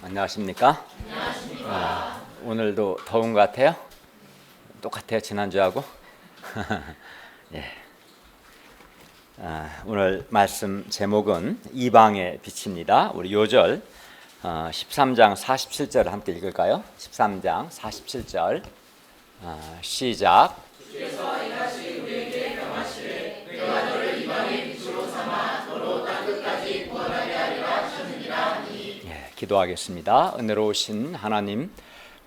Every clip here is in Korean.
안녕하십니까? 오늘도 더운 것 같아요? 똑같아요, 지난주하고? 예. 오늘 말씀 제목은 이방의 빛입니다. 우리 요절 13장 47절을 함께 읽을까요? 13장 47절 시작. 주께서 이같이 우리에게 명하시되 내가 너를 이방의 빛으로 삼아 너로 땅끝까지 구원하게 하리라 하셨느니라. 기도하겠습니다. 은혜로우신 하나님,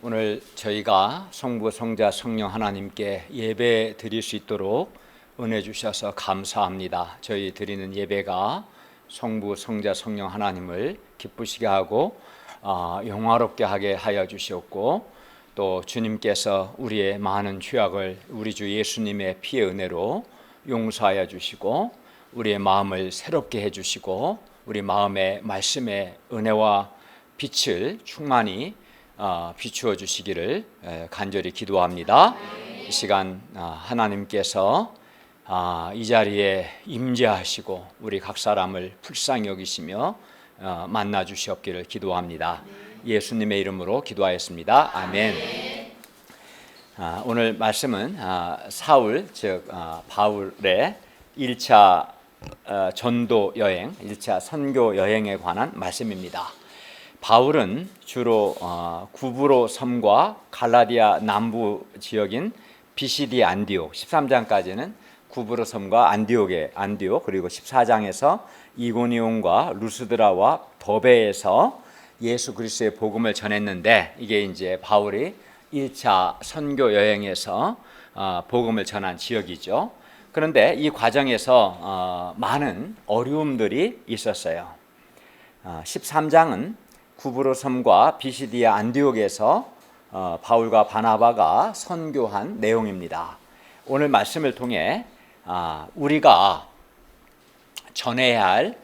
오늘 저희가 성부, 성자, 성령 하나님께 예배 드릴 수 있도록 은혜 주셔서 감사합니다. 저희 드리는 예배가 성부, 성자, 성령 하나님을 기쁘시게 하고 영화롭게 하게 하여 주시옵고, 또 주님께서 우리의 많은 죄악을 우리 주 예수님의 피의 은혜로 용서하여 주시고 우리의 마음을 새롭게 해주시고 우리 마음의 말씀의 은혜와 빛을 충만히 비추어 주시기를 간절히 기도합니다. 이 시간 하나님께서 이 자리에 임재하시고 우리 각 사람을 불쌍히 여기시며 만나 주시옵기를 기도합니다. 예수님의 이름으로 기도하였습니다. 아멘. 오늘 말씀은 사울 즉 바울의 1차 전도 여행, 1차 선교 여행에 관한 말씀입니다. 바울은 주로 구브로 섬과 갈라디아 남부 지역인 비시디 안디옥, 13장까지는 구브로 섬과 안디옥, 그리고 14장에서 이고니온과 루스드라와 더베에서 예수 그리스도의 복음을 전했는데, 이게 이제 바울이 1차 선교 여행에서 복음을 전한 지역이죠. 그런데 이 과정에서 많은 어려움들이 있었어요. 13장은 구브로 섬과 비시디아 안디옥에서 바울과 바나바가 선교한 내용입니다. 오늘 말씀을 통해 우리가 전해야 할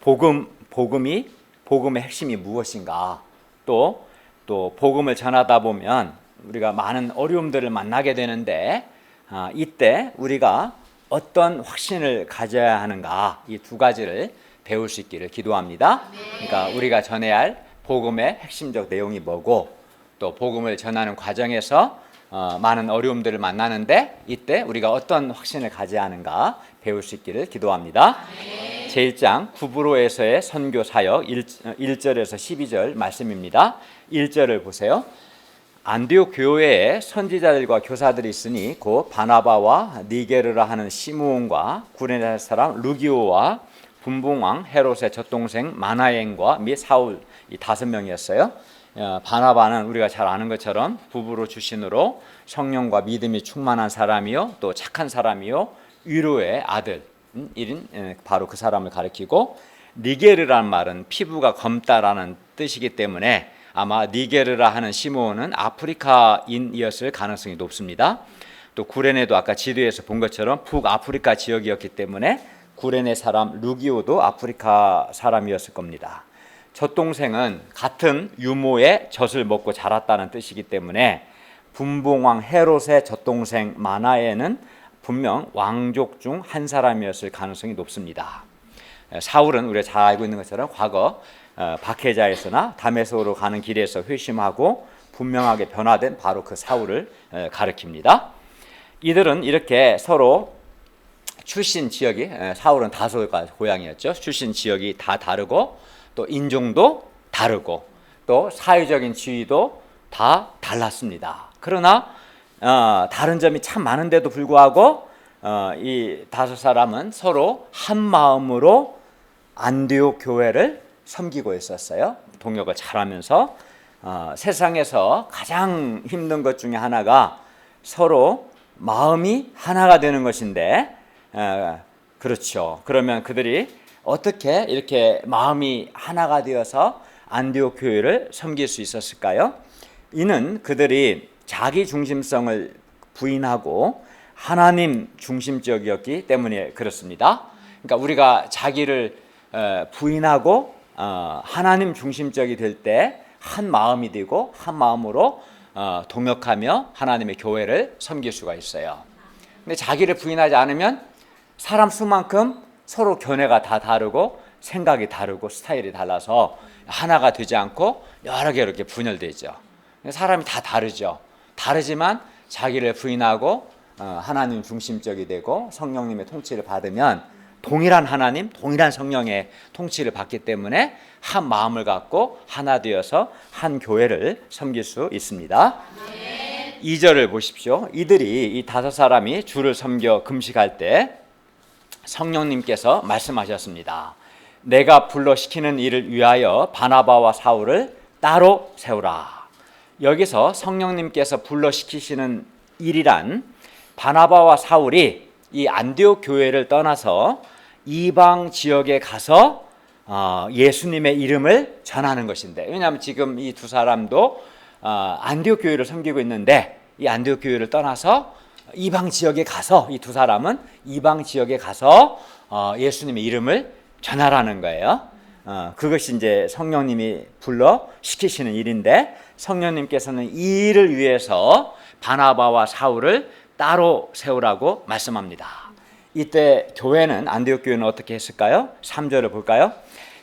복음의 핵심이 무엇인가, 또 복음을 전하다 보면 우리가 많은 어려움들을 만나게 되는데 이때 우리가 어떤 확신을 가져야 하는가, 이 두 가지를 배울 수 있기를 기도합니다. 그러니까 우리가 전해야 할 복음의 핵심적 내용이 뭐고, 또 복음을 전하는 과정에서 많은 어려움들을 만나는데 이때 우리가 어떤 확신을 가져야 하는가 배울 수 있기를 기도합니다. 제1장 구브로에서의 선교 사역 1절에서 12절 말씀입니다. 1절을 보세요. 안디옥 교회에 선지자들과 교사들이 있으니 곧 바나바와 니게르라 하는 시므온과 구레네 사람 루기오와 분봉왕 헤롯의 젖동생 마나엔과 및 사울, 이 5명이었어요. 바나바는 우리가 잘 아는 것처럼 부부로 출신으로 성령과 믿음이 충만한 사람이요, 또 착한 사람이요, 위로의 아들 일인 바로 그 사람을 가리키고, 니게르라는 말은 피부가 검다라는 뜻이기 때문에 아마 니게르라 하는 시므온은 아프리카인이었을 가능성이 높습니다. 또 구레네도 아까 지도에서 본 것처럼 북아프리카 지역이었기 때문에 구레네 사람 루기오도 아프리카 사람이었을 겁니다. 젖동생은 같은 유모의 젖을 먹고 자랐다는 뜻이기 때문에 분봉왕 헤롯의 젖동생 마나에는 분명 왕족 중 한 사람이었을 가능성이 높습니다. 사울은 우리가 잘 알고 있는 것처럼 과거 박해자에서나 다메섹으로 가는 길에서 회심하고 분명하게 변화된 바로 그 사울을 가리킵니다. 이들은 이렇게 서로 출신 지역이, 사울은 다소가 고향이었죠. 출신 지역이 다 다르고 또 인종도 다르고 또 사회적인 지위도 다 달랐습니다. 그러나 다른 점이 참 많은데도 불구하고 이 5사람은 서로 한 마음으로 안디옥 교회를 섬기고 있었어요. 동역을 잘하면서 세상에서 가장 힘든 것 중에 하나가 서로 마음이 하나가 되는 것인데, 그렇죠. 그러면 그들이 어떻게 이렇게 마음이 하나가 되어서 안디옥 교회를 섬길 수 있었을까요? 이는 그들이 자기 중심성을 부인하고 하나님 중심적이었기 때문에 그렇습니다. 그러니까 우리가 자기를 부인하고 하나님 중심적이 될 때 한 마음이 되고 한 마음으로 동역하며 하나님의 교회를 섬길 수가 있어요. 근데 자기를 부인하지 않으면 사람 수만큼 서로 견해가 다 다르고 생각이 다르고 스타일이 달라서 하나가 되지 않고 여러 개로 이렇게 분열되죠. 사람이 다 다르죠. 다르지만 자기를 부인하고 하나님 중심적이 되고 성령님의 통치를 받으면 동일한 하나님, 동일한 성령의 통치를 받기 때문에 한 마음을 갖고 하나 되어서 한 교회를 섬길 수 있습니다. 2절을 보십시오. 이들이 이 5사람이 주를 섬겨 금식할 때 성령님께서 말씀하셨습니다. 내가 불러 시키는 일을 위하여 바나바와 사울을 따로 세우라. 여기서 성령님께서 불러 시키시는 일이란 바나바와 사울이 이 안디옥 교회를 떠나서 이방 지역에 가서 예수님의 이름을 전하는 것인데, 왜냐하면 지금 이 두 사람도 안디옥 교회를 섬기고 있는데 이 안디옥 교회를 떠나서 이방 지역에 가서 이 두 사람은 이방 지역에 가서 예수님의 이름을 전하라는 거예요. 그것이 이제 성령님이 불러 시키시는 일인데, 성령님께서는 이 일을 위해서 바나바와 사울을 따로 세우라고 말씀합니다. 이때 교회는, 안디옥 교회는 어떻게 했을까요? 3절을 볼까요?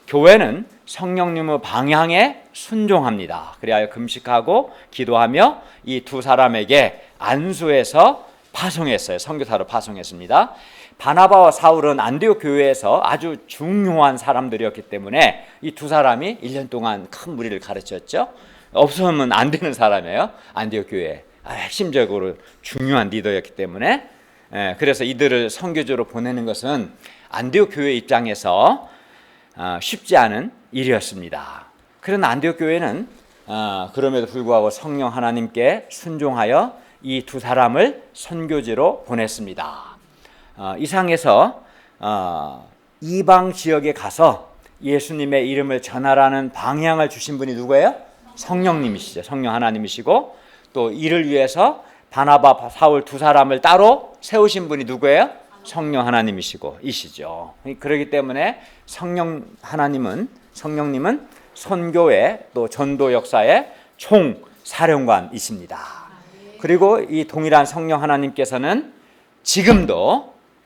교회는 성령님의 방향에 순종합니다. 그리하여 금식하고 기도하며 이 두 사람에게 안수해서 파송했어요. 선교사로 파송했습니다. 바나바와 사울은 안디옥 교회에서 아주 중요한 사람들이었기 때문에 이 두 사람이 1년 동안 큰 무리를 가르쳤죠. 없으면 안 되는 사람이에요. 안디옥 교회 핵심적으로 중요한 리더였기 때문에. 그래서 이들을 선교지로 보내는 것은 안디옥 교회 입장에서 쉽지 않은 일이었습니다. 그러나 안디옥 교회는 그럼에도 불구하고 성령 하나님께 순종하여 이 두 사람을 선교지로 보냈습니다. 이상에서 이방 지역에 가서 예수님의 이름을 전하라는 방향을 주신 분이 누구예요? 성령님이시죠. 성령 하나님이시고, 또 이를 위해서 바나바, 사울 두 사람을 따로 세우신 분이 누구예요? 성령 하나님이시고 이시죠. 그렇기 때문에 성령님은 선교회 또 전도 역사의 총사령관이십니다. 그리고 이 동일한 성령 하나님께서는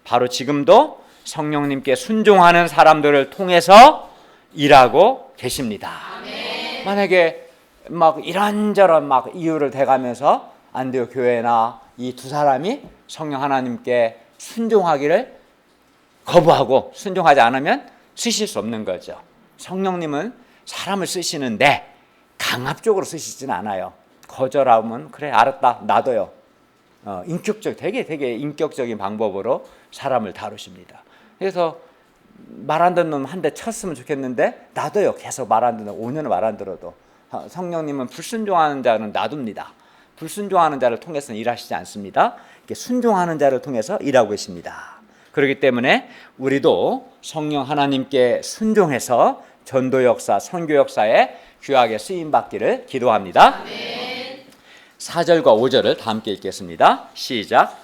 바로 지금도 성령님께 순종하는 사람들을 통해서 일하고 계십니다. 만약에 막 이런저런 막 이유를 대가면서 안디옥 교회나 이 두 사람이 성령 하나님께 순종하기를 거부하고 순종하지 않으면 쓰실 수 없는 거죠. 성령님은 사람을 쓰시는데 강압적으로 쓰시지는 않아요. 거절하면 그래 알았다 놔둬요. 되게 인격적인 방법으로 사람을 다루십니다. 그래서 말 안 듣는 놈 한 대 쳤으면 좋겠는데 놔둬요. 계속 말 안 듣는 5년을 말 안 들어도. 성령님은 불순종하는 자는 놔둡니다. 불순종하는 자를 통해서는 일하시지 않습니다. 이렇게 순종하는 자를 통해서 일하고 계십니다. 그렇기 때문에 우리도 성령 하나님께 순종해서 전도 역사, 선교 역사에 귀하게 쓰임 받기를 기도합니다. 아멘. 4절과 5절을 다 함께 읽겠습니다. 시작.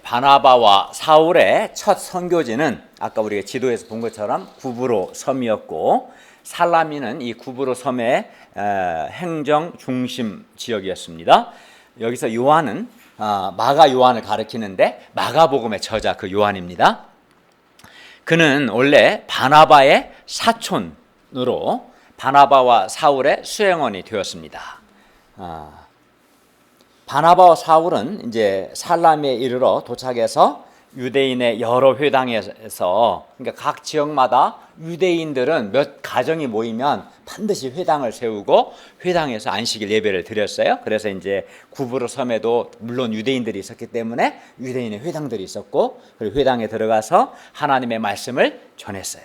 바나바와 사울의 첫 선교지는 아까 우리가 지도에서 본 것처럼 구브로 섬이었고, 살라미는 이 구브로 섬의 행정 중심 지역이었습니다. 여기서 요한은 마가 요한을 가리키는데 마가복음의 저자 그 요한입니다. 그는 원래 바나바의 사촌으로 바나바와 사울의 수행원이 되었습니다. 바나바와 사울은 이제 살라미에 이르러 도착해서 유대인의 여러 회당에서, 그러니까 각 지역마다 유대인들은 몇 가정이 모이면 반드시 회당을 세우고 회당에서 안식일 예배를 드렸어요. 그래서 이제 구브로 섬에도 물론 유대인들이 있었기 때문에 유대인의 회당들이 있었고, 그리고 회당에 들어가서 하나님의 말씀을 전했어요.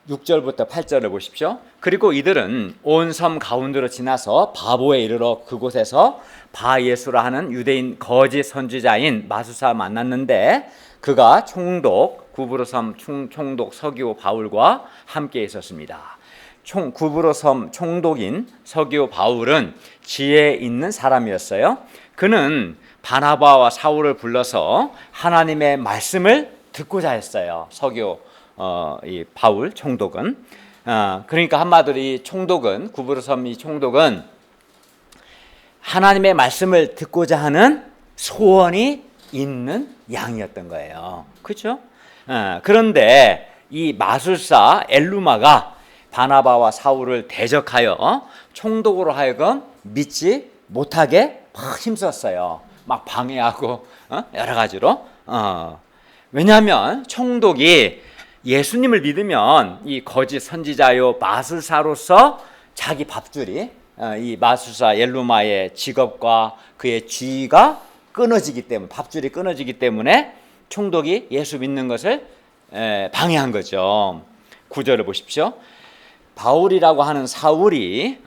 6절부터 8절을 보십시오. 그리고 이들은 온 섬 가운데로 지나서 바보에 이르러 그곳에서 바예수라 하는 유대인 거짓 선지자인 마수사 만났는데, 그가 구브로 섬 총독 서기오 바울과 함께 있었습니다. 구브로 섬 총독인 서기오 바울은 지혜 있는 사람이었어요. 그는 바나바와 사울을 불러서 하나님의 말씀을 듣고자 했어요. 이 바울 총독은 그러니까 한마디로 이 총독은, 구부로섬 이 총독은 하나님의 말씀을 듣고자 하는 소원이 있는 양이었던 거예요. 그렇죠? 그런데 이 마술사 엘루마가 바나바와 사울을 대적하여 총독으로 하여금 믿지 못하게 막 힘썼어요. 막 방해하고 여러 가지로. 왜냐하면 총독이 예수님을 믿으면 이 거짓 선지자요 마술사로서 자기 밥줄이 이 마술사 엘루마의 직업과 그의 지위가 끊어지기 때문에, 밥줄이 끊어지기 때문에 총독이 예수 믿는 것을 방해한 거죠. 9절을 보십시오. 바울이라고 하는 사울이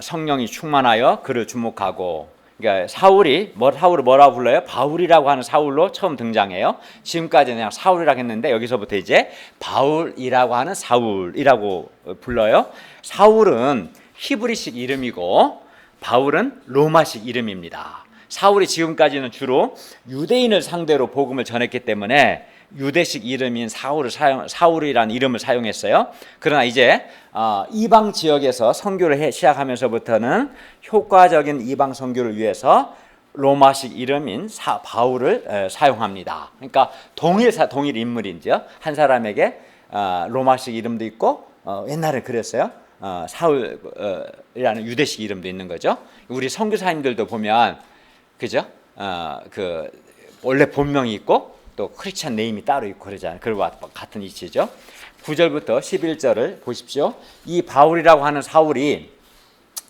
성령이 충만하여 그를 주목하고, 그러니까 사울을 뭐라고 불러요? 바울이라고 하는 사울로 처음 등장해요. 지금까지는 그냥 사울이라고 했는데 여기서부터 이제 바울이라고 하는 사울이라고 불러요. 사울은 히브리식 이름이고 바울은 로마식 이름입니다. 사울이 지금까지는 주로 유대인을 상대로 복음을 전했기 때문에 유대식 이름인 사울이라는 이름을 사용했어요. 그러나 이제 이방 지역에서 선교를 시작하면서부터는 효과적인 이방 선교를 위해서 로마식 이름인 바울을 사용합니다. 그러니까 동일 인물인지요. 한 사람에게 로마식 이름도 있고 옛날에 그랬어요. 사울이라는 유대식 이름도 있는 거죠. 우리 선교사님들도 보면 그죠? 그 원래 본명이 있고 또 크리스찬 네임이 따로 있고 그러잖아요. 그와 같은 이치죠. 9절부터 11절을 보십시오. 이 바울이라고 하는 사울이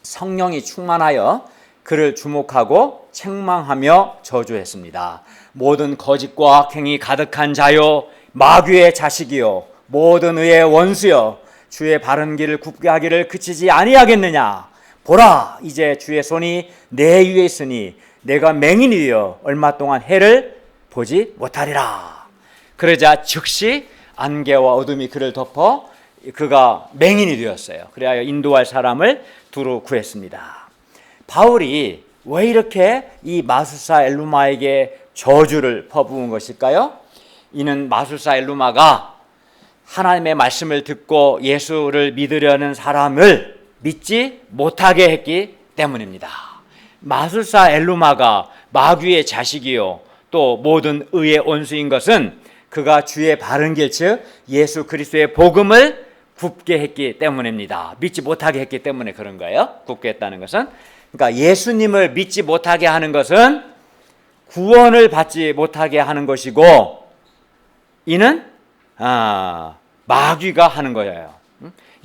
성령이 충만하여 그를 주목하고 책망하며 저주했습니다. 모든 거짓과 악행이 가득한 자요, 마귀의 자식이요, 모든 의의 원수요, 주의 바른 길을 굽게 하기를 그치지 아니하겠느냐. 보라, 이제 주의 손이 내 위에 있으니 내가 맹인이 되어 얼마 동안 해를 보지 못하리라. 그러자 즉시 안개와 어둠이 그를 덮어 그가 맹인이 되었어요. 그래야 인도할 사람을 두루 구했습니다. 바울이 왜 이렇게 이 마술사 엘루마에게 저주를 퍼부은 것일까요? 이는 마술사 엘루마가 하나님의 말씀을 듣고 예수를 믿으려는 사람을 믿지 못하게 했기 때문입니다. 마술사 엘루마가 마귀의 자식이요 또 모든 의의 원수인 것은 그가 주의 바른 길, 즉 예수 그리스도의 복음을 굽게 했기 때문입니다. 믿지 못하게 했기 때문에 그런 거예요. 굽게 했다는 것은, 그러니까 예수님을 믿지 못하게 하는 것은 구원을 받지 못하게 하는 것이고, 이는 마귀가 하는 거예요.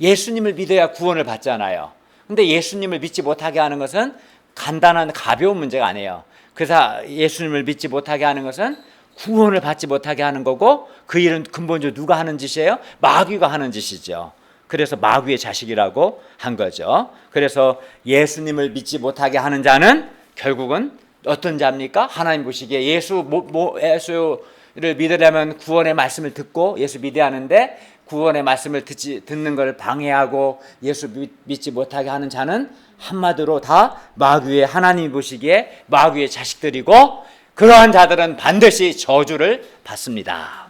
예수님을 믿어야 구원을 받잖아요. 근데 예수님을 믿지 못하게 하는 것은 간단한 가벼운 문제가 아니에요. 그래서 예수님을 믿지 못하게 하는 것은 구원을 받지 못하게 하는 거고, 그 일은 근본적으로 누가 하는 짓이에요? 마귀가 하는 짓이죠. 그래서 마귀의 자식이라고 한 거죠. 그래서 예수님을 믿지 못하게 하는 자는 결국은 어떤 자입니까? 하나님 보시기에 예수를 믿으려면 구원의 말씀을 듣고 예수 믿어야 하는데, 구원의 말씀을 듣는 것을 방해하고 예수 믿지 못하게 하는 자는 한마디로 다 마귀의, 하나님이 보시기에 마귀의 자식들이고, 그러한 자들은 반드시 저주를 받습니다.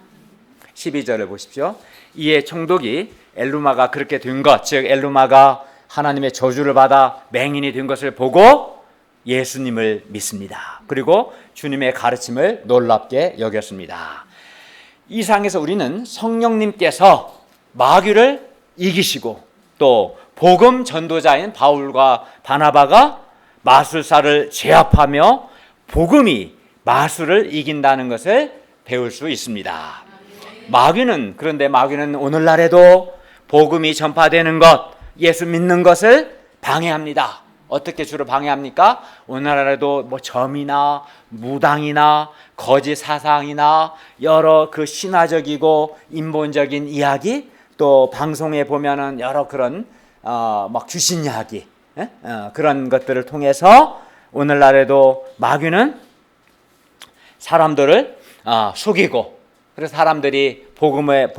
12절을 보십시오. 이에 총독이 엘루마가 그렇게 된 것, 즉 엘루마가 하나님의 저주를 받아 맹인이 된 것을 보고 예수님을 믿습니다. 그리고 주님의 가르침을 놀랍게 여겼습니다. 이 상에서 우리는 성령님께서 마귀를 이기시고 또 복음 전도자인 바울과 바나바가 마술사를 제압하며 복음이 마술을 이긴다는 것을 배울 수 있습니다. 그런데 마귀는 오늘날에도 복음이 전파되는 것, 예수 믿는 것을 방해합니다. 어떻게 주로 방해합니까? 오늘날에도 점이나 무당이나 거짓 사상이나 여러 그 신화적이고 인본적인 이야기, 또 방송에 보면은 여러 그런 막 귀신 이야기, 그런 것들을 통해서 오늘날에도 마귀는 사람들을 속이고, 그래서 사람들이 복음을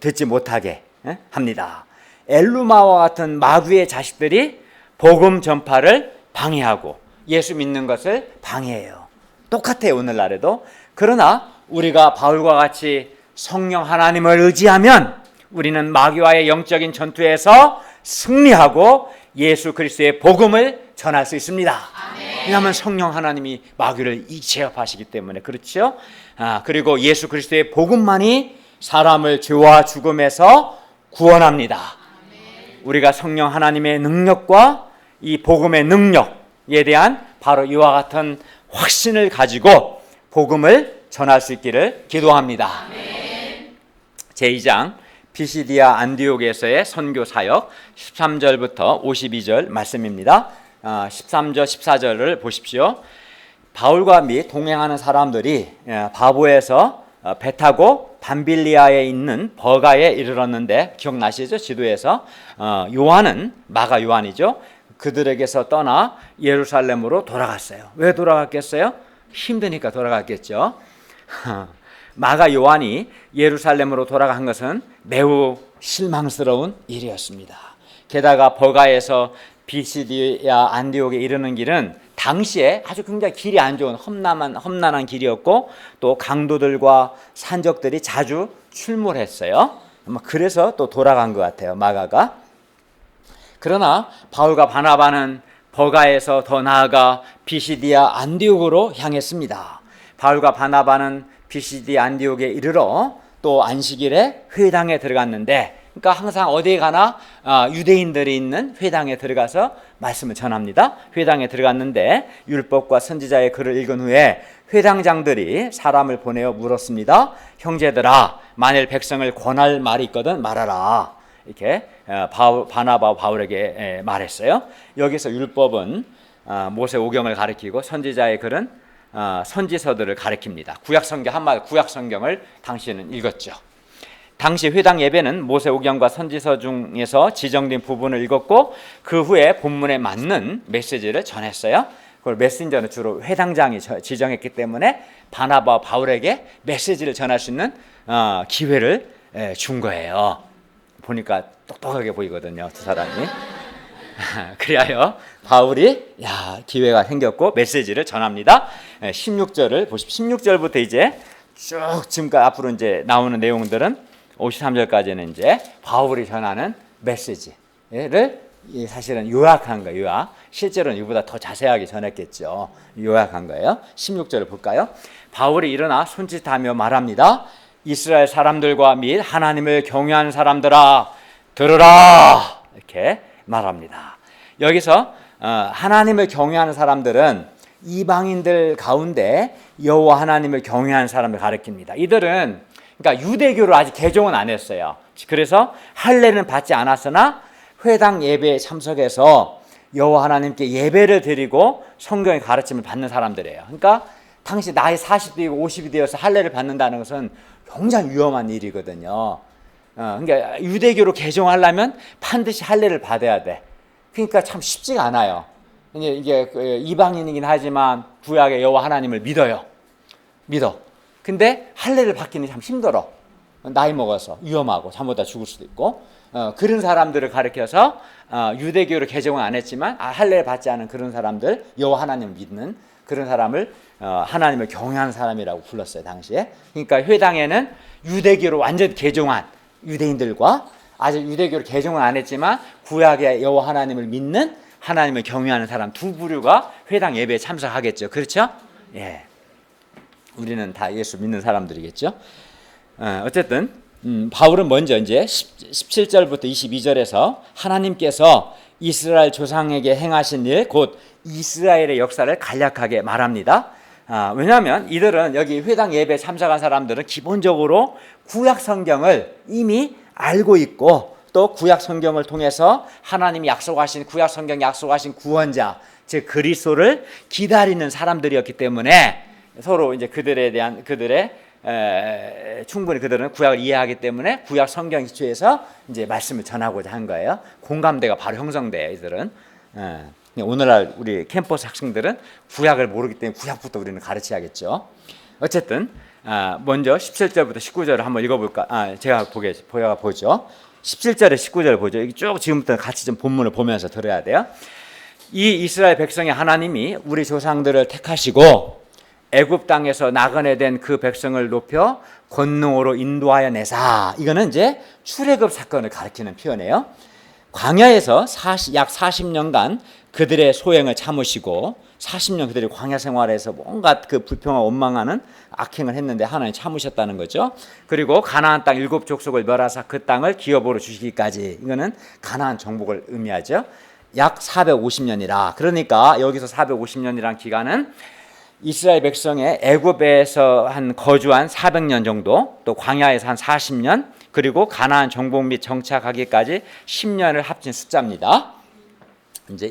듣지 못하게 합니다. 엘루마와 같은 마귀의 자식들이 복음 전파를 방해하고 예수 믿는 것을 방해해요. 똑같아요, 오늘날에도. 그러나 우리가 바울과 같이 성령 하나님을 의지하면 우리는 마귀와의 영적인 전투에서 승리하고 예수 그리스도의 복음을 전할 수 있습니다. 아멘. 왜냐하면 성령 하나님이 마귀를 제압하시기 때문에 그렇죠. 그리고 예수 그리스도의 복음만이 사람을 죄와 죽음에서 구원합니다. 아멘. 우리가 성령 하나님의 능력과 이 복음의 능력에 대한 바로 이와 같은 확신을 가지고 복음을 전할 수 있기를 기도합니다. 아멘. 제2장 피시디아 안디옥에서의 선교 사역 13절부터 52절 말씀입니다. 13절 14절을 보십시오. 바울과 및 동행하는 사람들이 바보에서 배 타고 밤빌리아에 있는 버가에 이르렀는데 기억나시죠? 지도에서 요한은 마가 요한이죠. 그들에게서 떠나 예루살렘으로 돌아갔어요. 왜 돌아갔겠어요? 힘드니까 돌아갔겠죠. 마가 요한이 예루살렘으로 돌아간 것은 매우 실망스러운 일이었습니다. 게다가 버가에서 비시디아 안디옥에 이르는 길은 당시에 아주 굉장히 길이 안 좋은 험난한 길이었고 또 강도들과 산적들이 자주 출몰했어요. 그래서 또 돌아간 것 같아요, 마가가. 그러나 바울과 바나바는 버가에서 더 나아가 비시디아 안디옥으로 향했습니다. 바울과 바나바는 비시디아 안디옥에 이르러 또 안식일에 회당에 들어갔는데, 그러니까 항상 어디에 가나 유대인들이 있는 회당에 들어가서 말씀을 전합니다. 회당에 들어갔는데 율법과 선지자의 글을 읽은 후에 회당장들이 사람을 보내어 물었습니다. 형제들아, 만일 백성을 권할 말이 있거든 말하라. 이렇게 바나바와 바울에게 말했어요. 여기서 율법은 모세오경을 가리키고 선지자의 글은 선지서들을 가리킵니다. 구약성경 한마디 구약성경을 당시에는 읽었죠. 당시 회당 예배는 모세오경과 선지서 중에서 지정된 부분을 읽었고 그 후에 본문에 맞는 메시지를 전했어요. 그걸 메신저는 주로 회당장이 지정했기 때문에 바나바와 바울에게 메시지를 전할 수 있는 기회를 준 거예요. 보니까 똑똑하게 보이거든요, 두 사람이. 그리하여 바울이 기회가 생겼고 메시지를 전합니다. 16절을 보십시오. 16절부터 이제 쭉 지금까지 앞으로 이제 나오는 내용들은 53절까지는 이제 바울이 전하는 메시지를 사실은 요약한 거예요. 요약. 실제로는 이보다 더 자세하게 전했겠죠. 요약한 거예요. 16절을 볼까요? 바울이 일어나 손짓하며 말합니다. 이스라엘 사람들과 및 하나님을 경외하는 사람들아 들으라, 이렇게 말합니다. 여기서 하나님을 경외하는 사람들은 이방인들 가운데 여호와 하나님을 경외하는 사람을 가리킵니다. 이들은 그러니까 유대교를 아직 개종은 안 했어요. 그래서 할례는 받지 않았으나 회당 예배에 참석해서 여호와 하나님께 예배를 드리고 성경의 가르침을 받는 사람들이에요. 그러니까 당시 나이 40대이고 50이 되어서 할례를 받는다는 것은 굉장히 위험한 일이거든요. 그러니까 유대교로 개종하려면 반드시 할례를 받아야 돼. 그러니까 참 쉽지가 않아요. 이게 이방인이긴 하지만 구약의 여호와 하나님을 믿어. 근데 할례를 받기는 참 힘들어. 나이 먹어서 위험하고 잘못하다 죽을 수도 있고. 그런 사람들을 가리켜서 유대교로 개종은 안 했지만 할례를 받지 않은 그런 사람들, 여호와 하나님을 믿는 그런 사람을 하나님을 경외하는 사람이라고 불렀어요, 당시에. 그러니까 회당에는 유대교로 완전 개종한 유대인들과 아직 유대교로 개종은 안 했지만 구약의 여호와 하나님을 믿는 하나님을 경외하는 사람 두 부류가 회당 예배에 참석하겠죠. 그렇죠? 예. 우리는 다 예수 믿는 사람들이겠죠. 어쨌든 바울은 먼저 이제 17절부터 22절에서 하나님께서 이스라엘 조상에게 행하신 일, 곧 이스라엘의 역사를 간략하게 말합니다. 왜냐하면 이들은 여기 회당 예배에 참석한 사람들은 기본적으로 구약 성경을 이미 알고 있고 또 구약 성경을 통해서 하나님이 약속하신 구약 성경 약속하신 구원자, 즉 그리스도를 기다리는 사람들이었기 때문에 서로 이제 충분히 그들은 구약을 이해하기 때문에 구약 성경 기초에서 이제 말씀을 전하고자 한 거예요. 공감대가 바로 형성돼요, 이들은. 오늘날 우리 캠퍼스 학생들은 구약을 모르기 때문에 구약부터 우리는 가르쳐야겠죠. 어쨌든 먼저 17절부터 19절을 한번 읽어볼까? 제가 보죠. 17절에 19절을 보죠. 쭉 지금부터 같이 좀 본문을 보면서 들어야 돼요. 이 이스라엘 백성의 하나님이 우리 조상들을 택하시고 애굽 땅에서 나그네된 그 백성을 높여 권능으로 인도하여 내사. 이거는 이제 출애굽 사건을 가리키는 표현이에요. 광야에서 약 40년간 그들의 소행을 참으시고 40년 그들이 광야 생활에서 뭔가 그 불평과 원망하는 악행을 했는데 하나님 참으셨다는 거죠. 그리고 가나안 땅 7족속을 멸하사 그 땅을 기업으로 주시기까지, 이거는 가나안 정복을 의미하죠. 약 450년이라. 그러니까 여기서 450년이란 기간은 이스라엘 백성의 애굽에서 한 거주한 400년 정도, 또 광야에서 한 40년, 그리고 가나안 정복 및 정착하기까지 10년을 합친 숫자입니다. 이제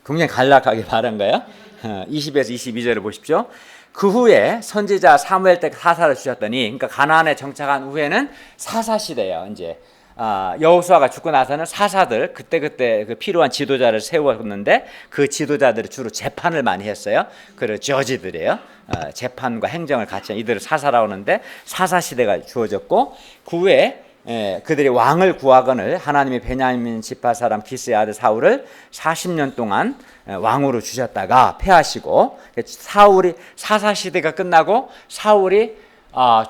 굉장히 간략하게 말한 거예요. 20에서 22절을 보십시오. 그 후에 선지자 사무엘 때 사사를 주셨더니, 그러니까 가나안에 정착한 후에는 사사 시대예요. 이제 여호수아가 죽고 나서는 사사들 그때 그 필요한 지도자를 세웠는데, 그 지도자들이 주로 재판을 많이 했어요. 그리고 저지들이에요. 재판과 행정을 같이 이들을 사사라고 하는데, 사사 시대가 주어졌고, 그 후에 그들이 왕을 구하거늘 하나님이 베냐민 지파 사람 기스의 아들 사울을 40년 동안 왕으로 주셨다가 패하시고, 사울이 사사 시대가 끝나고 사울이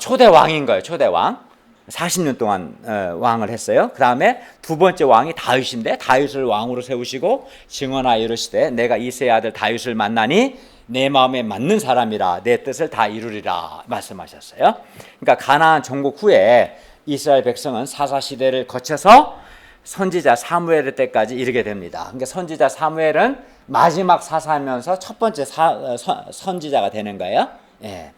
초대 왕인 거예요. 초대 왕. 40년 동안 왕을 했어요. 그 다음에 두 번째 왕이 다윗인데, 다윗을 왕으로 세우시고 증언하여 이르시되 내가 이새의 아들 다윗을 만나니 내 마음에 맞는 사람이라 내 뜻을 다 이루리라 말씀하셨어요. 그러니까 가나안 정복 후에 이스라엘 백성은 사사 시대를 거쳐서 선지자 사무엘 때까지 이르게 됩니다. 그러니까 선지자 사무엘은 마지막 사사하면서 첫 번째 선지자가 되는 거예요. 예.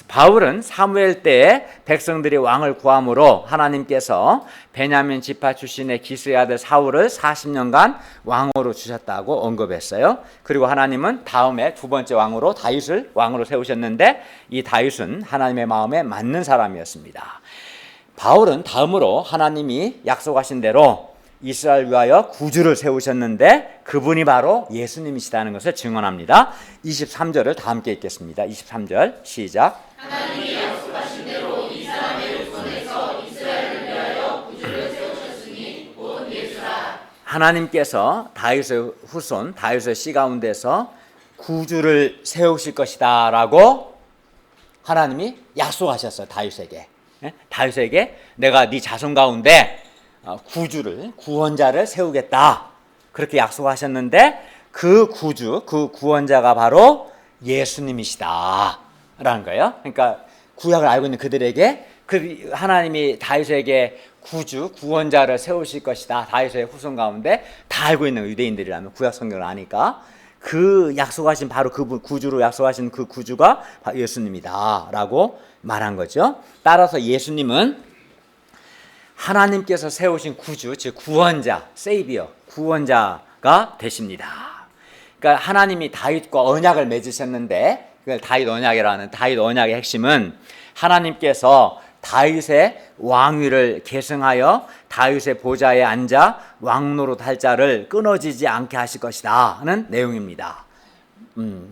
바울은 사무엘 때에 백성들이 왕을 구함으로 하나님께서 베냐민 지파 출신의 기스의 아들 사울을 40년간 왕으로 주셨다고 언급했어요. 그리고 하나님은 다음에 두 번째 왕으로 다윗을 왕으로 세우셨는데, 이 다윗은 하나님의 마음에 맞는 사람이었습니다. 바울은 다음으로 하나님이 약속하신 대로 이스라엘 위하여 구주를 세우셨는데, 그분이 바로 예수님이시다는 것을 증언합니다. 23절을 다 함께 읽겠습니다. 23절 시작. 하나님이 약속하신 대로 이 사람의 후손에서 이스라엘을 위하여 구주를 세우셨으니 곧 예수라. 하나님께서 다윗의 후손, 다윗의 씨 가운데서 구주를 세우실 것이다 라고 하나님이 약속하셨어요. 다윗에게. 다윗에게 내가 네 자손 가운데 구주를, 구원자를 세우겠다, 그렇게 약속하셨는데, 그 구주, 그 구원자가 바로 예수님이시다 라는 거예요. 그러니까 구약을 알고 있는 그들에게 하나님이 다윗에게 구주, 구원자를 세우실 것이다, 다윗의 후손 가운데 다 알고 있는 유대인들이라면, 구약 성경을 아니까 그 약속하신 바로 그 구주로 약속하신 그 구주가 예수님이다 라고 말한 거죠. 따라서 예수님은 하나님께서 세우신 구주, 즉 구원자, 세이비어, 구원자가 되십니다. 그러니까 하나님이 다윗과 언약을 맺으셨는데, 그걸 다윗 언약이라는, 다윗 언약의 핵심은 하나님께서 다윗의 왕위를 계승하여 다윗의 보좌에 앉아 왕노릇 할 자를 끊어지지 않게 하실 것이다 하는 내용입니다.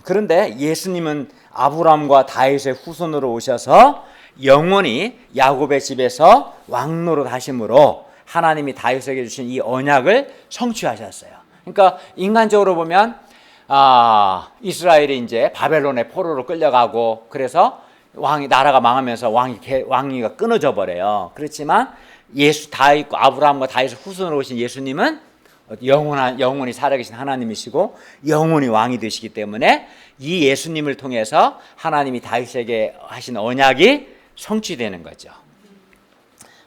그런데 예수님은 아브라함과 다윗의 후손으로 오셔서 영원히 야곱의 집에서 왕노릇 하심으로 하나님이 다윗에게 주신 이 언약을 성취하셨어요. 그러니까 인간적으로 보면 이스라엘이 이제 바벨론의 포로로 끌려가고, 그래서 나라가 망하면서 왕위가 끊어져 버려요. 그렇지만 다윗과 아브라함과 다윗의 후손으로 오신 예수님은 영원히 살아계신 하나님이시고 영원히 왕이 되시기 때문에, 이 예수님을 통해서 하나님이 다윗에게 하신 언약이 성취되는 거죠.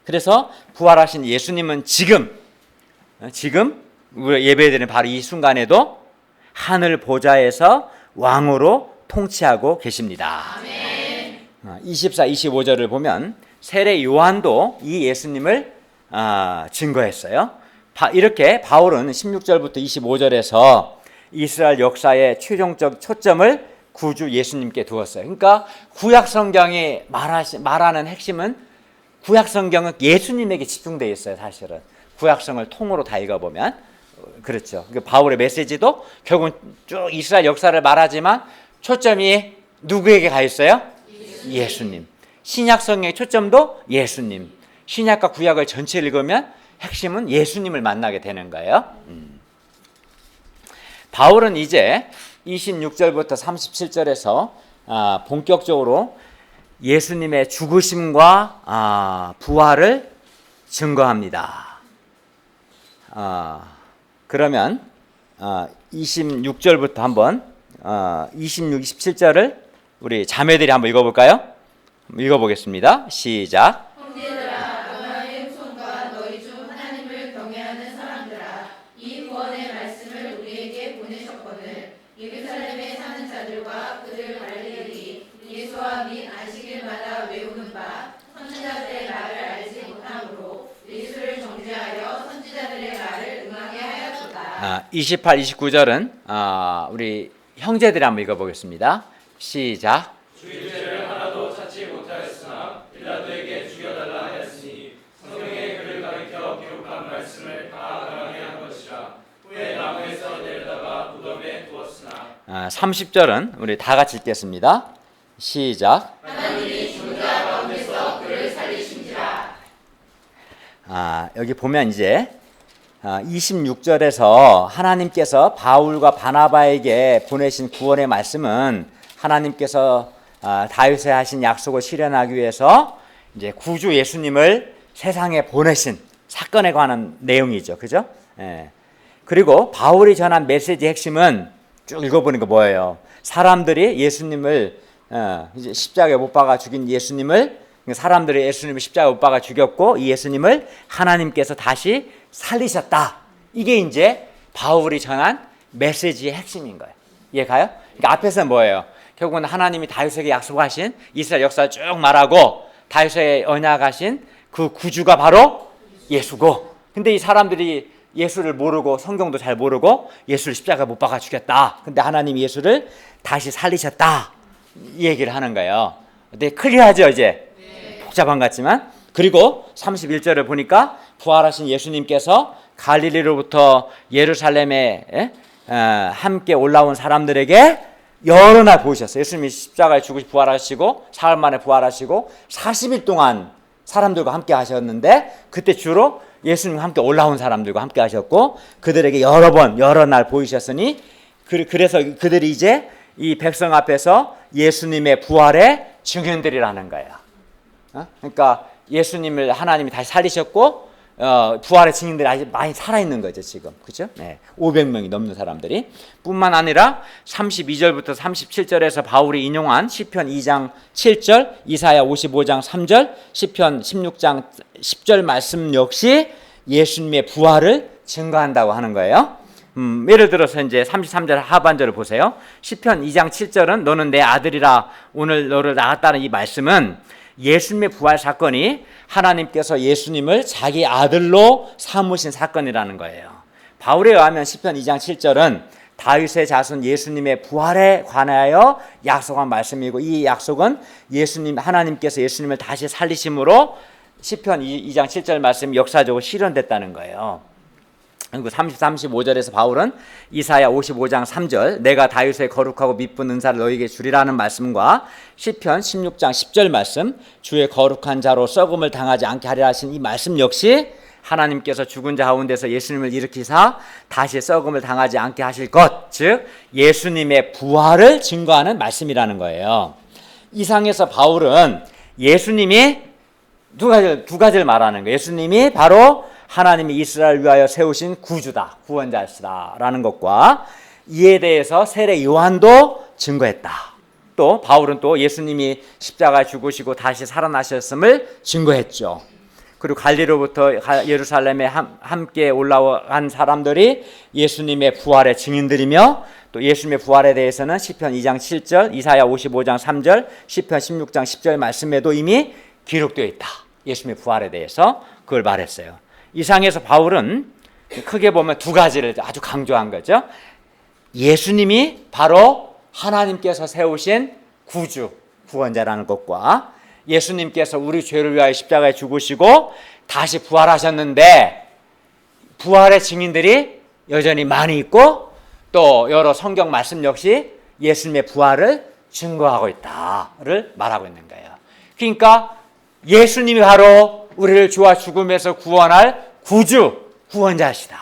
그래서 부활하신 예수님은 지금 우리가 예배드리는 바로 이 순간에도 하늘 보좌에서 왕으로 통치하고 계십니다. 아멘. 24, 25절을 보면 세례 요한도 이 예수님을 증거했어요. 이렇게 바울은 16절부터 25절에서 이스라엘 역사의 최종적 초점을 구주 예수님께 두었어요. 그러니까 구약 성경이 말하는 핵심은, 구약 성경은 예수님에게 집중되어 있어요. 사실은 구약성을 통으로 다 읽어보면 그렇죠. 바울의 메시지도 결국은 쭉 이스라엘 역사를 말하지만 초점이 누구에게 가 있어요? 예수님. 신약 성경의 초점도 예수님. 신약과 구약을 전체 읽으면 핵심은 예수님을 만나게 되는 거예요. 바울은 이제 26절부터 37절에서 본격적으로 예수님의 죽으심과 부활을 증거합니다. 그러면 26절부터 한번 26, 27절을 우리 자매들이 한번 읽어볼까요? 읽어보겠습니다. 시작. 형제들아, 너의 후손과 너희 중 하나님을 경외하는 사람들아, 이 구원의 말씀을 우리에게 보내셨거늘 예루살렘에 사는 자들과 그들 관리들이 예수와 및 안식일마다 외우는 바 선지자들의 말을 알지 못함으로 예수를 정죄하여 선지자들의 말을 응하게 하였도다. 28, 29절은 우리 형제들이 한번 읽어보겠습니다. 시작. 주의 죄를 하나도 찾지 못하였으나 빌라도에게 죽여달라 하였으니 성경에 그를 가리켜 기록한 말씀을 다 당하게 한 것이라. 후에 나무에서 내려다가 무덤에 두었으나. 30절은 우리 다 같이 읽겠습니다. 시작. 하나님이 죽은 자 가운데서 그를 살리신지라. 여기 보면 이제 26절에서 하나님께서 바울과 바나바에게 보내신 구원의 말씀은 하나님께서 다윗에 하신 약속을 실현하기 위해서 이제 구주 예수님을 세상에 보내신 사건에 관한 내용이죠. 그죠? 예. 그리고 바울이 전한 메시지 핵심은 쭉 읽어보니까 뭐예요? 사람들이 예수님을 이제 십자가에 못 박아 죽인 예수님을, 사람들이 예수님을 십자가에 못 박아 죽였고 이 예수님을 하나님께서 다시 살리셨다. 이게 이제 바울이 전한 메시지의 핵심인 거예요. 이해가요? 그러니까 앞에서 뭐예요? 결국은 하나님이 다윗에게 약속하신 이스라엘 역사를 쭉 말하고 다윗에게 언약하신 그 구주가 바로 예수고, 근데 이 사람들이 예수를 모르고 성경도 잘 모르고 예수를 십자가에 못 박아 죽였다. 근데 하나님이 예수를 다시 살리셨다. 이 얘기를 하는 거예요. 근데 클리어하죠 이제? 복잡한 것 같지만. 그리고 31절을 보니까 부활하신 예수님께서 갈릴리로부터 예루살렘에 함께 올라온 사람들에게 여러 날 보이셨어요. 예수님이 십자가에 죽으시고 부활하시고 사흘 만에 부활하시고 40일 동안 사람들과 함께 하셨는데, 그때 주로 예수님과 함께 올라온 사람들과 함께 하셨고 그들에게 여러 날 보이셨으니 그래서 그들이 이제 이 백성 앞에서 예수님의 부활의 증인들이라는 거예요. 그러니까 예수님을 하나님이 다시 살리셨고 부활의 증인들이 아직 많이 살아있는 거죠 지금. 그렇죠? 네. 500명이 넘는 사람들이. 뿐만 아니라 32절부터 37절에서 바울이 인용한 시편 2장 7절, 이사야 55장 3절, 시편 16장 10절 말씀 역시 예수님의 부활을 증거한다고 하는 거예요. 예를 들어서 이제 33절 하반절을 보세요. 시편 2장 7절은 너는 내 아들이라 오늘 너를 낳았다는 이 말씀은 예수님의 부활 사건이 하나님께서 예수님을 자기 아들로 삼으신 사건이라는 거예요. 바울에 의하면 시편 2장 7절은 다윗의 자손 예수님의 부활에 관하여 약속한 말씀이고, 이 약속은 하나님께서 예수님을 다시 살리심으로 시편 2장 7절 말씀이 역사적으로 실현됐다는 거예요. 그리고 35절에서 바울은 이사야 55장 3절 내가 다윗의 거룩하고 미쁜 은사를 너에게 주리라는 말씀과 시편 16장 10절 말씀 주의 거룩한 자로 썩음을 당하지 않게 하리라 하신 이 말씀 역시 하나님께서 죽은 자 가운데서 예수님을 일으키사 다시 썩음을 당하지 않게 하실 것, 즉 예수님의 부활을 증거하는 말씀이라는 거예요. 이상에서 바울은 예수님이 두 가지를 말하는 거예요. 예수님이 바로 하나님이 이스라엘을 위하여 세우신 구주다, 구원자시다라는 것과 이에 대해서 세례 요한도 증거했다. 또 바울은 또 예수님이 십자가에 죽으시고 다시 살아나셨음을 증거했죠. 그리고 갈리로부터 예루살렘에 함께 올라간 사람들이 예수님의 부활의 증인들이며, 또 예수님의 부활에 대해서는 시편 2장 7절, 이사야 55장 3절, 시편 16장 10절 말씀에도 이미 기록되어 있다. 예수님의 부활에 대해서 그걸 말했어요. 이상에서 바울은 크게 보면 두 가지를 아주 강조한 거죠. 예수님이 바로 하나님께서 세우신 구주, 구원자라는 것과 예수님께서 우리 죄를 위하여 십자가에 죽으시고 다시 부활하셨는데 부활의 증인들이 여전히 많이 있고, 또 여러 성경 말씀 역시 예수님의 부활을 증거하고 있다를 말하고 있는 거예요. 그러니까 예수님이 바로 우리를 죄와 죽음에서 구원할 구주, 구원자시다.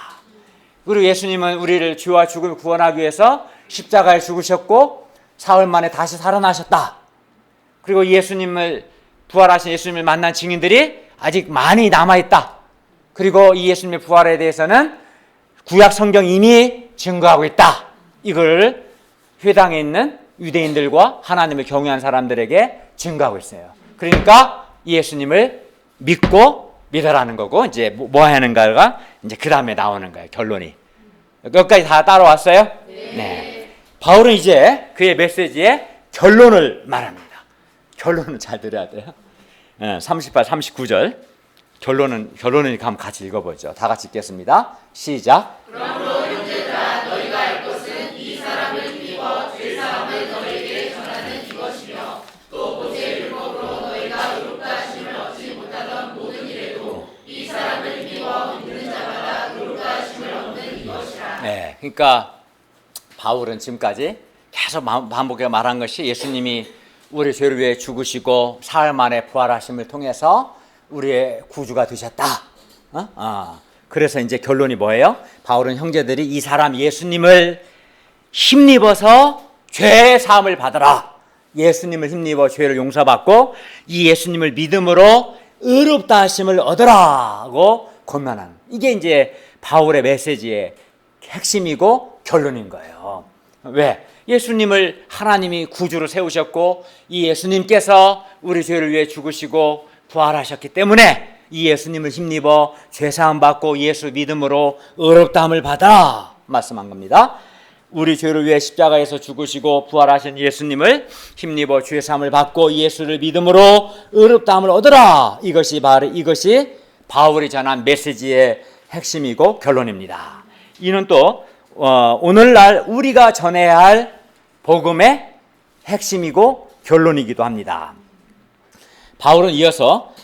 그리고 예수님은 우리를 죄와 죽음을 구원하기 위해서 십자가에 죽으셨고 사흘 만에 다시 살아나셨다. 그리고 부활하신 예수님을 만난 증인들이 아직 많이 남아있다. 그리고 이 예수님의 부활에 대해서는 구약 성경 이미 증거하고 있다. 이걸 회당에 있는 유대인들과 하나님을 경외한 사람들에게 증거하고 있어요. 그러니까 이 예수님을 믿고 믿으라는 거고, 이제 뭐 하는가가 이제 그 다음에 나오는 거예요. 결론이. 여기까지 다 따라왔어요? 네. 바울은 이제 그의 메시지의 결론을 말합니다. 결론은 잘 들어야 돼요. 38, 39절. 결론은 한번 같이 읽어보죠. 다 같이 읽겠습니다. 시작. 그러므로 형제들아 너희가 알 것은 이 사람을 힘입어 죄 사함을 너희에게 전하는 이것이며 또 모세의 율법으로 너희가 의롭다 하심을 얻지 못하던 모든 일에도 이 사람을 힘입어 믿는 자마다 의롭다 하심을 얻는 이것이라. 네, 그러니까 바울은 지금까지 계속 반복해 말한 것이 예수님이 우리 죄를 위해 죽으시고 사흘 만에 부활하심을 통해서 우리의 구주가 되셨다. 그래서 이제 결론이 뭐예요? 바울은 형제들이 이 사람 예수님을 힘입어서 죄 사함을 받으라. 예수님을 힘입어 죄를 용서받고 이 예수님을 믿음으로 의롭다 하심을 얻으라고 권면하는, 이게 이제 바울의 메시지의 핵심이고 결론인 거예요. 왜? 예수님을 하나님이 구주로 세우셨고 이 예수님께서 우리 죄를 위해 죽으시고 부활하셨기 때문에 이 예수님을 힘입어 죄사함 받고 예수 믿음으로 의롭다함을 받아 말씀한 겁니다. 우리 죄를 위해 십자가에서 죽으시고 부활하신 예수님을 힘입어 죄사함을 받고 예수를 믿음으로 의롭다함을 얻으라. 이것이 바울이 전한 메시지의 핵심이고 결론입니다. 이는 또 오늘날 우리가 전해야 할 복음의 핵심이고 결론이기도 합니다. 바울은 이어서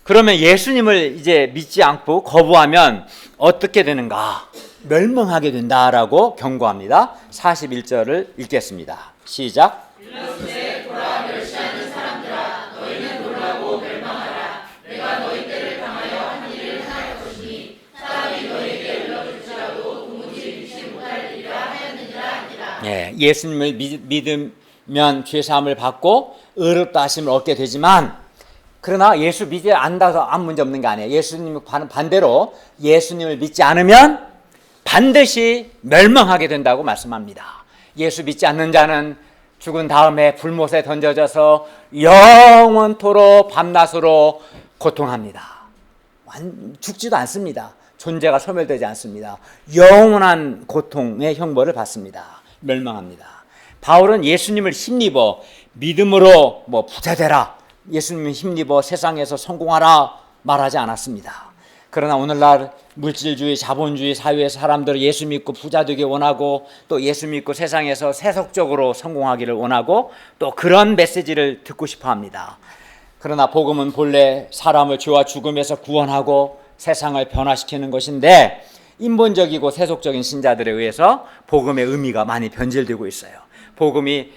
그러면 예수님을 이제 믿지 않고 거부하면 어떻게 되는가? 멸망하게 된다라고 경고합니다. 41절을 읽겠습니다. 시작. 빌라스에 돌아 멸시하는 사람들아 너희는 놀라고 멸망하라. 내가 너희 때를 당하여 한 일을 행할 것이니 사람이 너희에게 일러줄지라도 도무지 믿지 못할 일이라 하였느니라 아니라. 예수님을 믿으면 죄사함을 받고 의롭다 하심을 얻게 되지만, 그러나 예수 믿지 않는다고 아무 문제 없는 게 아니에요. 예수님 반대로 예수님을 믿지 않으면 반드시 멸망하게 된다고 말씀합니다. 예수 믿지 않는 자는 죽은 다음에 불못에 던져져서 영원토록 밤낮으로 고통합니다. 죽지도 않습니다. 존재가 소멸되지 않습니다. 영원한 고통의 형벌을 받습니다. 멸망합니다. 바울은 예수님을 힘입어 믿음으로 부자 되라, 예수님을 힘입어 세상에서 성공하라 말하지 않았습니다. 그러나 오늘날 물질주의, 자본주의 사회의 사람들은 예수 믿고 부자 되기 원하고 또 예수 믿고 세상에서 세속적으로 성공하기를 원하고 또 그런 메시지를 듣고 싶어 합니다. 그러나 복음은 본래 사람을 죄와 죽음에서 구원하고 세상을 변화시키는 것인데 인본적이고 세속적인 신자들에 의해서 복음의 의미가 많이 변질되고 있어요. 복음이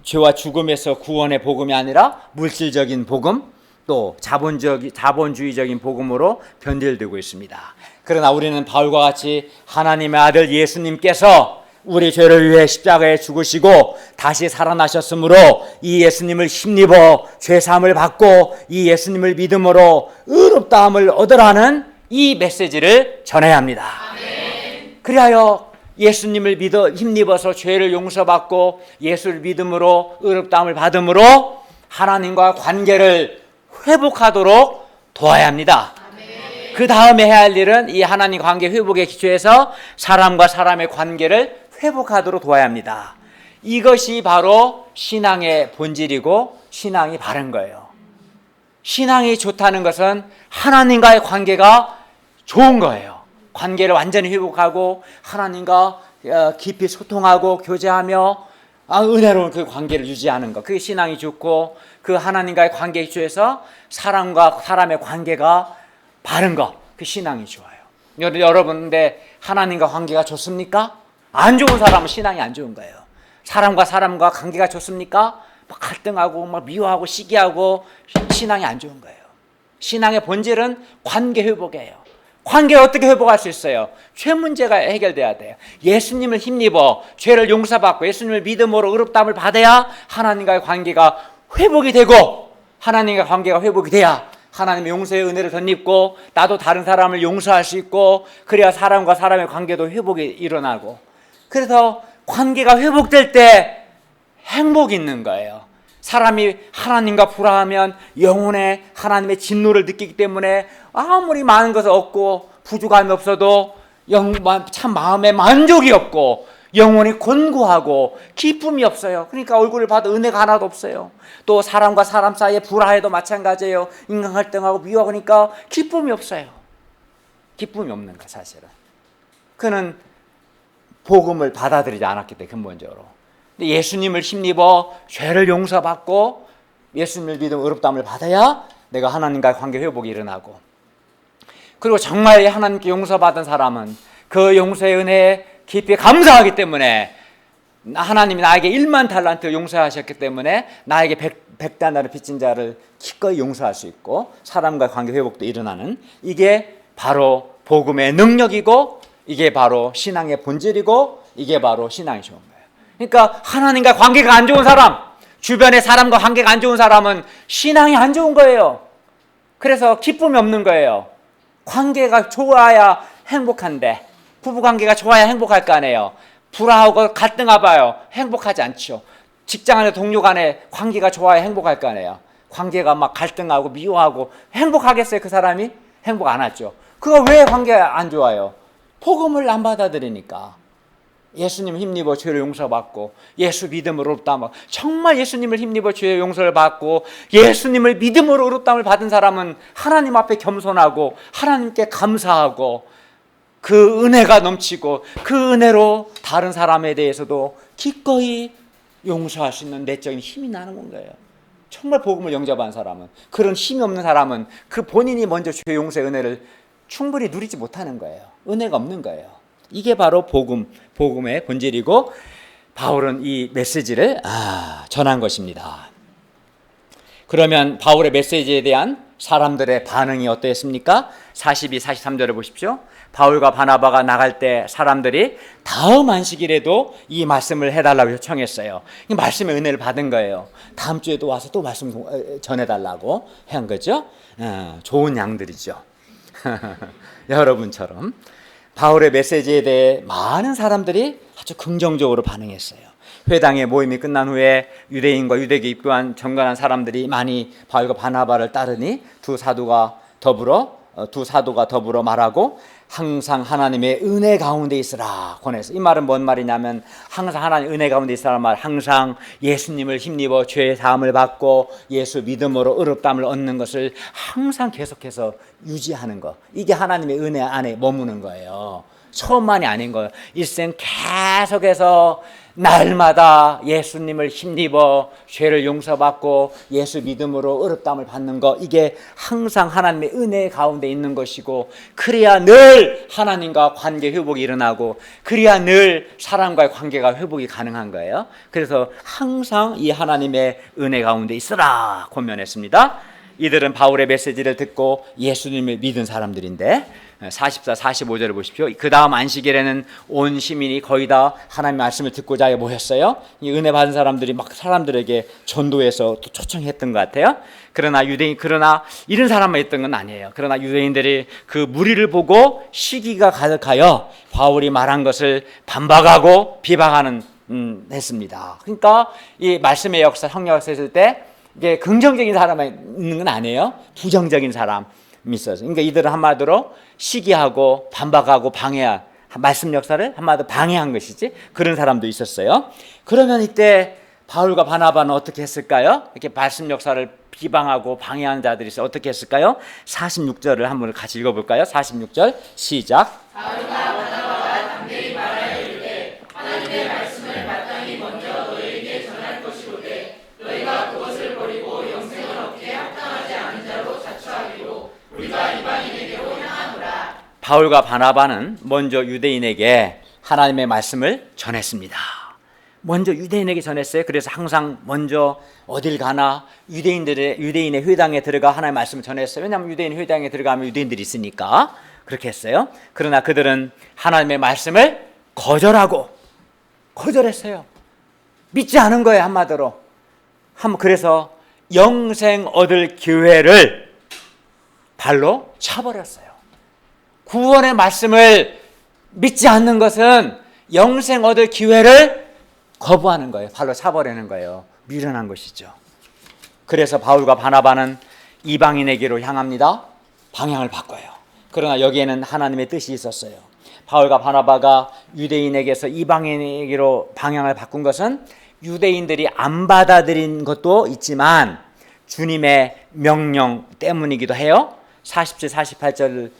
죄와 죽음에서 구원의 복음이 아니라 물질적인 복음, 또 자본주의적인 복음으로 변질되고 있습니다. 그러나 우리는 바울과 같이 하나님의 아들 예수님께서 우리 죄를 위해 십자가에 죽으시고 다시 살아나셨으므로 이 예수님을 힘입어 죄사함을 받고 이 예수님을 믿음으로 의롭다함을 얻으라는 이 메시지를 전해야 합니다. 아멘. 그리하여 예수님을 힘입어서 죄를 용서받고 예수를 믿음으로 의롭다함을 받음으로 하나님과 관계를 회복하도록 도와야 합니다. 아멘. 그 다음에 해야 할 일은 이 하나님 관계 회복에 기초해서 사람과 사람의 관계를 회복하도록 도와야 합니다. 이것이 바로 신앙의 본질이고 신앙이 바른 거예요. 신앙이 좋다는 것은 하나님과의 관계가 좋은 거예요. 관계를 완전히 회복하고 하나님과 깊이 소통하고 교제하며 은혜로운 그 관계를 유지하는 것, 그게 신앙이 좋고 그 하나님과의 관계에 기초해서 사람과 사람의 관계가 바른 것, 그 신앙이 좋아요. 여러분, 근데 하나님과 관계가 좋습니까? 안 좋은 사람은 신앙이 안 좋은 거예요. 사람과 사람과 관계가 좋습니까? 갈등하고 미워하고 시기하고 신앙이 안 좋은 거예요. 신앙의 본질은 관계 회복이에요. 관계를 어떻게 회복할 수 있어요? 죄 문제가 해결돼야 돼요. 예수님을 힘입어 죄를 용서받고 예수님을 믿음으로 의롭다함을 받아야 하나님과의 관계가 회복이 되고, 하나님과 관계가 회복이 돼야 하나님의 용서의 은혜를 덧입고 나도 다른 사람을 용서할 수 있고, 그래야 사람과 사람의 관계도 회복이 일어나고, 그래서 관계가 회복될 때 행복이 있는 거예요. 사람이 하나님과 불화하면 영혼에 하나님의 진노를 느끼기 때문에 아무리 많은 것을 얻고 부족함이 없어도 참 마음에 만족이 없고 영혼이 곤고하고 기쁨이 없어요. 그러니까 얼굴을 봐도 은혜가 하나도 없어요. 또 사람과 사람 사이에 불화해도 마찬가지예요. 인간 갈등하고 미워하니까 기쁨이 없어요. 기쁨이 없는 거야 사실은. 그는 복음을 받아들이지 않았기 때문에 근본적으로. 근데 예수님을 힘입어 죄를 용서받고 예수님을 믿음 의롭다함을 받아야 내가 하나님과의 관계 회복이 일어나고, 그리고 정말 하나님께 용서받은 사람은 그 용서의 은혜에 깊이 감사하기 때문에 하나님이 나에게 1만 달란트 용서하셨기 때문에 나에게 100달러를 빚진 자를 기꺼이 용서할 수 있고 사람과의 관계 회복도 일어나는, 이게 바로 복음의 능력이고 이게 바로 신앙의 본질이고 이게 바로 신앙이 좋은 거예요. 그러니까 하나님과 관계가 안 좋은 사람, 주변의 사람과 관계가 안 좋은 사람은 신앙이 안 좋은 거예요. 그래서 기쁨이 없는 거예요. 관계가 좋아야 행복한데, 부부관계가 좋아야 행복할 거 아니에요. 불화하고 갈등하봐요. 행복하지 않죠. 직장 안에 동료 간에 관계가 좋아야 행복할 거 아니에요. 관계가 막 갈등하고 미워하고 행복하겠어요? 그 사람이? 행복 안 하죠. 그거 왜 관계가 안 좋아요? 복음을 안 받아들이니까. 예수님 힘입어 죄를 용서받고 예수 믿음으로 의롭다함을, 정말 예수님을 힘입어 죄의 용서를 받고 예수님을 믿음으로 의롭다함을 받은 사람은 하나님 앞에 겸손하고 하나님께 감사하고 그 은혜가 넘치고 그 은혜로 다른 사람에 대해서도 기꺼이 용서할 수 있는 내적인 힘이 나는 거예요. 정말 복음을 영접한 사람은, 그런 힘이 없는 사람은 그 본인이 먼저 죄 용서의 은혜를 충분히 누리지 못하는 거예요. 은혜가 없는 거예요. 이게 바로 복음의 본질이고 바울은 이 메시지를 전한 것입니다. 그러면 바울의 메시지에 대한 사람들의 반응이 어땠습니까? 42, 43절을 보십시오. 바울과 바나바가 나갈 때 사람들이 다음 안식일에도 이 말씀을 해달라고 요청했어요. 이 말씀의 은혜를 받은 거예요. 다음 주에도 와서 또 말씀 전해달라고 한 거죠. 좋은 양들이죠. 여러분처럼 바울의 메시지에 대해 많은 사람들이 아주 긍정적으로 반응했어요. 회당의 모임이 끝난 후에 유대인과 유대계 입교한 정관한 사람들이 많이 바울과 바나바를 따르니 두 사도가 더불어 말하고 항상 하나님의 은혜 가운데 있으라 권해서, 이 말은 뭔 말이냐면 항상 하나님 은혜 가운데 있으라는 말, 항상 예수님을 힘입어 죄의 사함을 받고 예수 믿음으로 의롭다함을 얻는 것을 항상 계속해서 유지하는 것, 이게 하나님의 은혜 안에 머무는 거예요. 처음만이 아닌 거예요. 일생 계속해서 날마다 예수님을 힘입어 죄를 용서받고 예수 믿음으로 의롭다함을 받는 것, 이게 항상 하나님의 은혜 가운데 있는 것이고, 그래야 늘 하나님과 관계 회복이 일어나고 그래야 늘 사람과의 관계가 회복이 가능한 거예요. 그래서 항상 이 하나님의 은혜 가운데 있으라 권면했습니다. 이들은 바울의 메시지를 듣고 예수님을 믿은 사람들인데 44, 45절을 보십시오. 그 다음 안식일에는 온 시민이 거의 다 하나님의 말씀을 듣고자 모였어요. 이 은혜 받은 사람들이 막 사람들에게 전도해서 또 초청했던 것 같아요. 그러나 이런 사람만 있던 건 아니에요. 그러나 유대인들이 그 무리를 보고 시기가 가득하여 바울이 말한 것을 반박하고 비방하는 했습니다. 그러니까 이 말씀의 역사, 성령 역사에 있을 때 이게 긍정적인 사람이 있는 건 아니에요. 부정적인 사람이 있어서. 그러니까 이들은 한마디로 시기하고 반박하고 방해한, 말씀 역사를 한마디로 방해한 것이지, 그런 사람도 있었어요. 그러면 이때 바울과 바나바는 어떻게 했을까요? 이렇게 말씀 역사를 비방하고 방해하는 자들이 있어 어떻게 했을까요? 46절을 한번 같이 읽어볼까요? 46절 시작. 바울과 바나바가 담대히 말하여 이르되 하나님의 말씀을 마땅히 먼저 너희에게 전할 것이로되 너희가 그것을 버리고 영생을 얻게 합당하지 않은 자로 자처하기로 우리가 이방인에게로 향하노라. 바울과 바나바는 먼저 유대인에게 하나님의 말씀을 전했습니다. 먼저 유대인에게 전했어요. 그래서 항상 먼저 어딜 가나 유대인의 회당에 들어가 하나님의 말씀을 전했어요. 왜냐하면 유대인 회당에 들어가면 유대인들이 있으니까. 그렇게 했어요. 그러나 그들은 하나님의 말씀을 거절했어요. 믿지 않은 거예요, 한마디로. 그래서 영생 얻을 기회를 발로 차버렸어요. 구원의 말씀을 믿지 않는 것은 영생 얻을 기회를 거부하는 거예요. 발로 차버리는 거예요. 미련한 것이죠. 그래서 바울과 바나바는 이방인에게로 향합니다. 방향을 바꿔요. 그러나 여기에는 하나님의 뜻이 있었어요. 바울과 바나바가 유대인에게서 이방인에게로 방향을 바꾼 것은 유대인들이 안 받아들인 것도 있지만 주님의 명령 때문이기도 해요. 47, 48절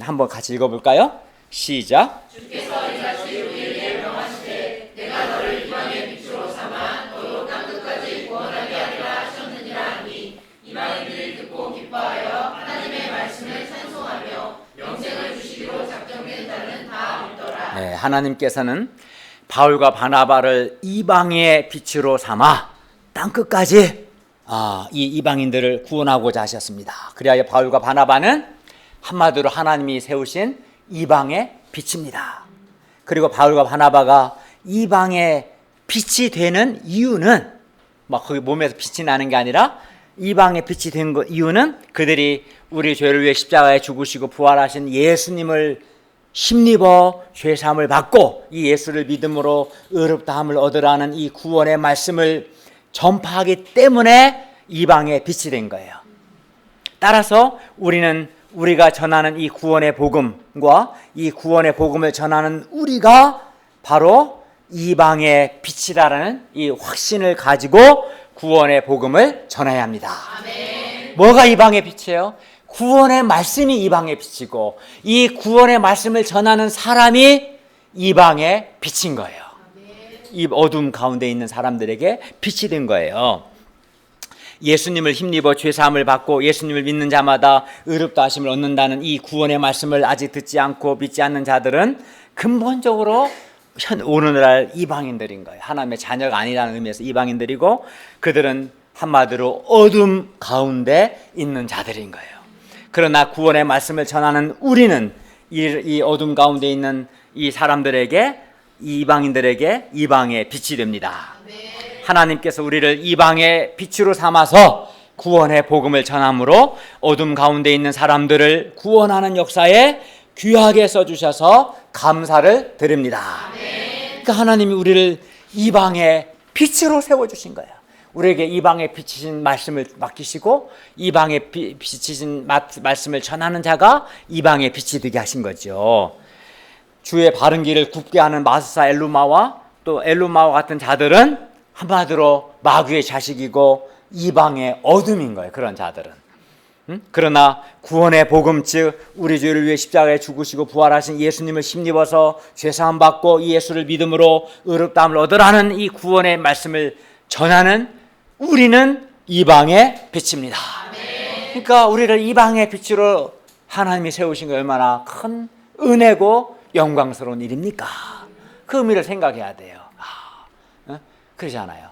한번 같이 읽어볼까요? 시작. 주께서 이같이 우리에게 명하시되 내가 너를 이방의 빛으로 삼아 너로 땅끝까지 구원하게 하리라 하셨느니라 하니 이방인들이 듣고 기뻐하여 하나님의 말씀을 찬송하며 영생을 주시기로 작정된 자는 다 믿더라. 네, 하나님께서는 바울과 바나바를 이방의 빛으로 삼아 땅끝까지 이 이방인들을 구원하고자 하셨습니다. 그리하여 바울과 바나바는 한마디로 하나님이 세우신 이방의 빛입니다. 그리고 바울과 바나바가 이방의 빛이 되는 이유는 거기 몸에서 빛이 나는 게 아니라 이방의 빛이 된 이유는 그들이 우리 죄를 위해 십자가에 죽으시고 부활하신 예수님을 힘입어 죄사함을 받고 이 예수를 믿음으로 의롭다함을 얻으라는 이 구원의 말씀을 전파하기 때문에 이방의 빛이 된 거예요. 따라서 우리가 전하는 이 구원의 복음과 이 구원의 복음을 전하는 우리가 바로 이방의 빛이라는 이 확신을 가지고 구원의 복음을 전해야 합니다. 아멘. 뭐가 이방의 빛이에요? 구원의 말씀이 이방의 빛이고 이 구원의 말씀을 전하는 사람이 이방의 빛인 거예요. 이 어둠 가운데 있는 사람들에게 빛이 된 거예요. 예수님을 힘입어 죄사함을 받고 예수님을 믿는 자마다 의롭다 하심을 얻는다는 이 구원의 말씀을 아직 듣지 않고 믿지 않는 자들은 근본적으로 오늘날 이방인들인 거예요. 하나님의 자녀가 아니라는 의미에서 이방인들이고 그들은 한마디로 어둠 가운데 있는 자들인 거예요. 그러나 구원의 말씀을 전하는 우리는 이 어둠 가운데 있는 이 사람들에게 이 이방인들에게 이방의 빛이 됩니다. 하나님께서 우리를 이방의 빛으로 삼아서 구원의 복음을 전함으로 어둠 가운데 있는 사람들을 구원하는 역사에 귀하게 써주셔서 감사를 드립니다. 그러니까 하나님이 우리를 이방의 빛으로 세워주신 거예요. 우리에게 이방의 빛이신 말씀을 맡기시고 이방의 빛이신 말씀을 전하는 자가 이방의 빛이 되게 하신 거죠. 주의 바른 길을 굽게 하는 마스사 엘루마와 또 엘루마와 같은 자들은 한마디로 마귀의 자식이고 이방의 어둠인 거예요. 그런 자들은. 그러나 구원의 복음 즉 우리 죄를 위해 십자가에 죽으시고 부활하신 예수님을 힘입어서 죄사함 받고 이 예수를 믿음으로 의롭다함을 얻으라는 이 구원의 말씀을 전하는 우리는 이방의 빛입니다. 그러니까 우리를 이방의 빛으로 하나님이 세우신 게 얼마나 큰 은혜고 영광스러운 일입니까? 그 의미를 생각해야 돼요. 그러지 않아요.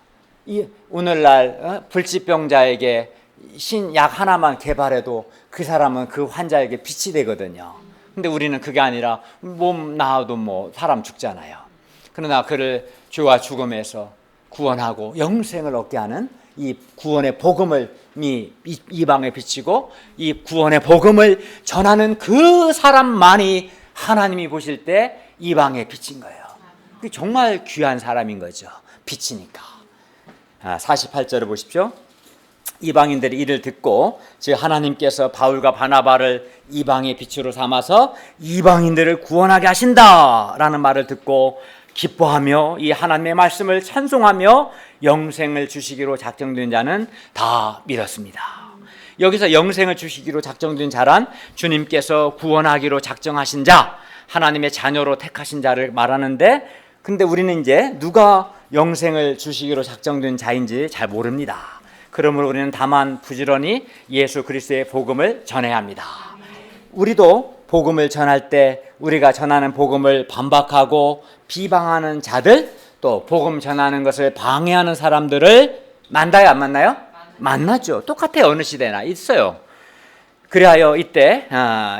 오늘날 불치병자에게 신약 하나만 개발해도 그 사람은 그 환자에게 빛이 되거든요. 근데 우리는 그게 아니라 몸 나아도 사람 죽잖아요. 그러나 그를 죄와 죽음에서 구원하고 영생을 얻게 하는 이 구원의 복음을 이방에 비치고 이 구원의 복음을 전하는 그 사람만이 하나님이 보실 때 이방의 빛인 거예요. 정말 귀한 사람인 거죠. 빛이니까. 48절을 보십시오. 이방인들이 이를 듣고 즉 하나님께서 바울과 바나바를 이방의 빛으로 삼아서 이방인들을 구원하게 하신다라는 말을 듣고 기뻐하며 이 하나님의 말씀을 찬송하며 영생을 주시기로 작정된 자는 다 믿었습니다. 여기서 영생을 주시기로 작정된 자란 주님께서 구원하기로 작정하신 자, 하나님의 자녀로 택하신 자를 말하는데 근데 우리는 이제 누가 영생을 주시기로 작정된 자인지 잘 모릅니다. 그러므로 우리는 다만 부지런히 예수 그리스도의 복음을 전해야 합니다. 우리도 복음을 전할 때 우리가 전하는 복음을 반박하고 비방하는 자들 또 복음 전하는 것을 방해하는 사람들을 만나요 안 만나요? 만나죠. 똑같아요. 어느 시대나 있어요. 그리하여 이때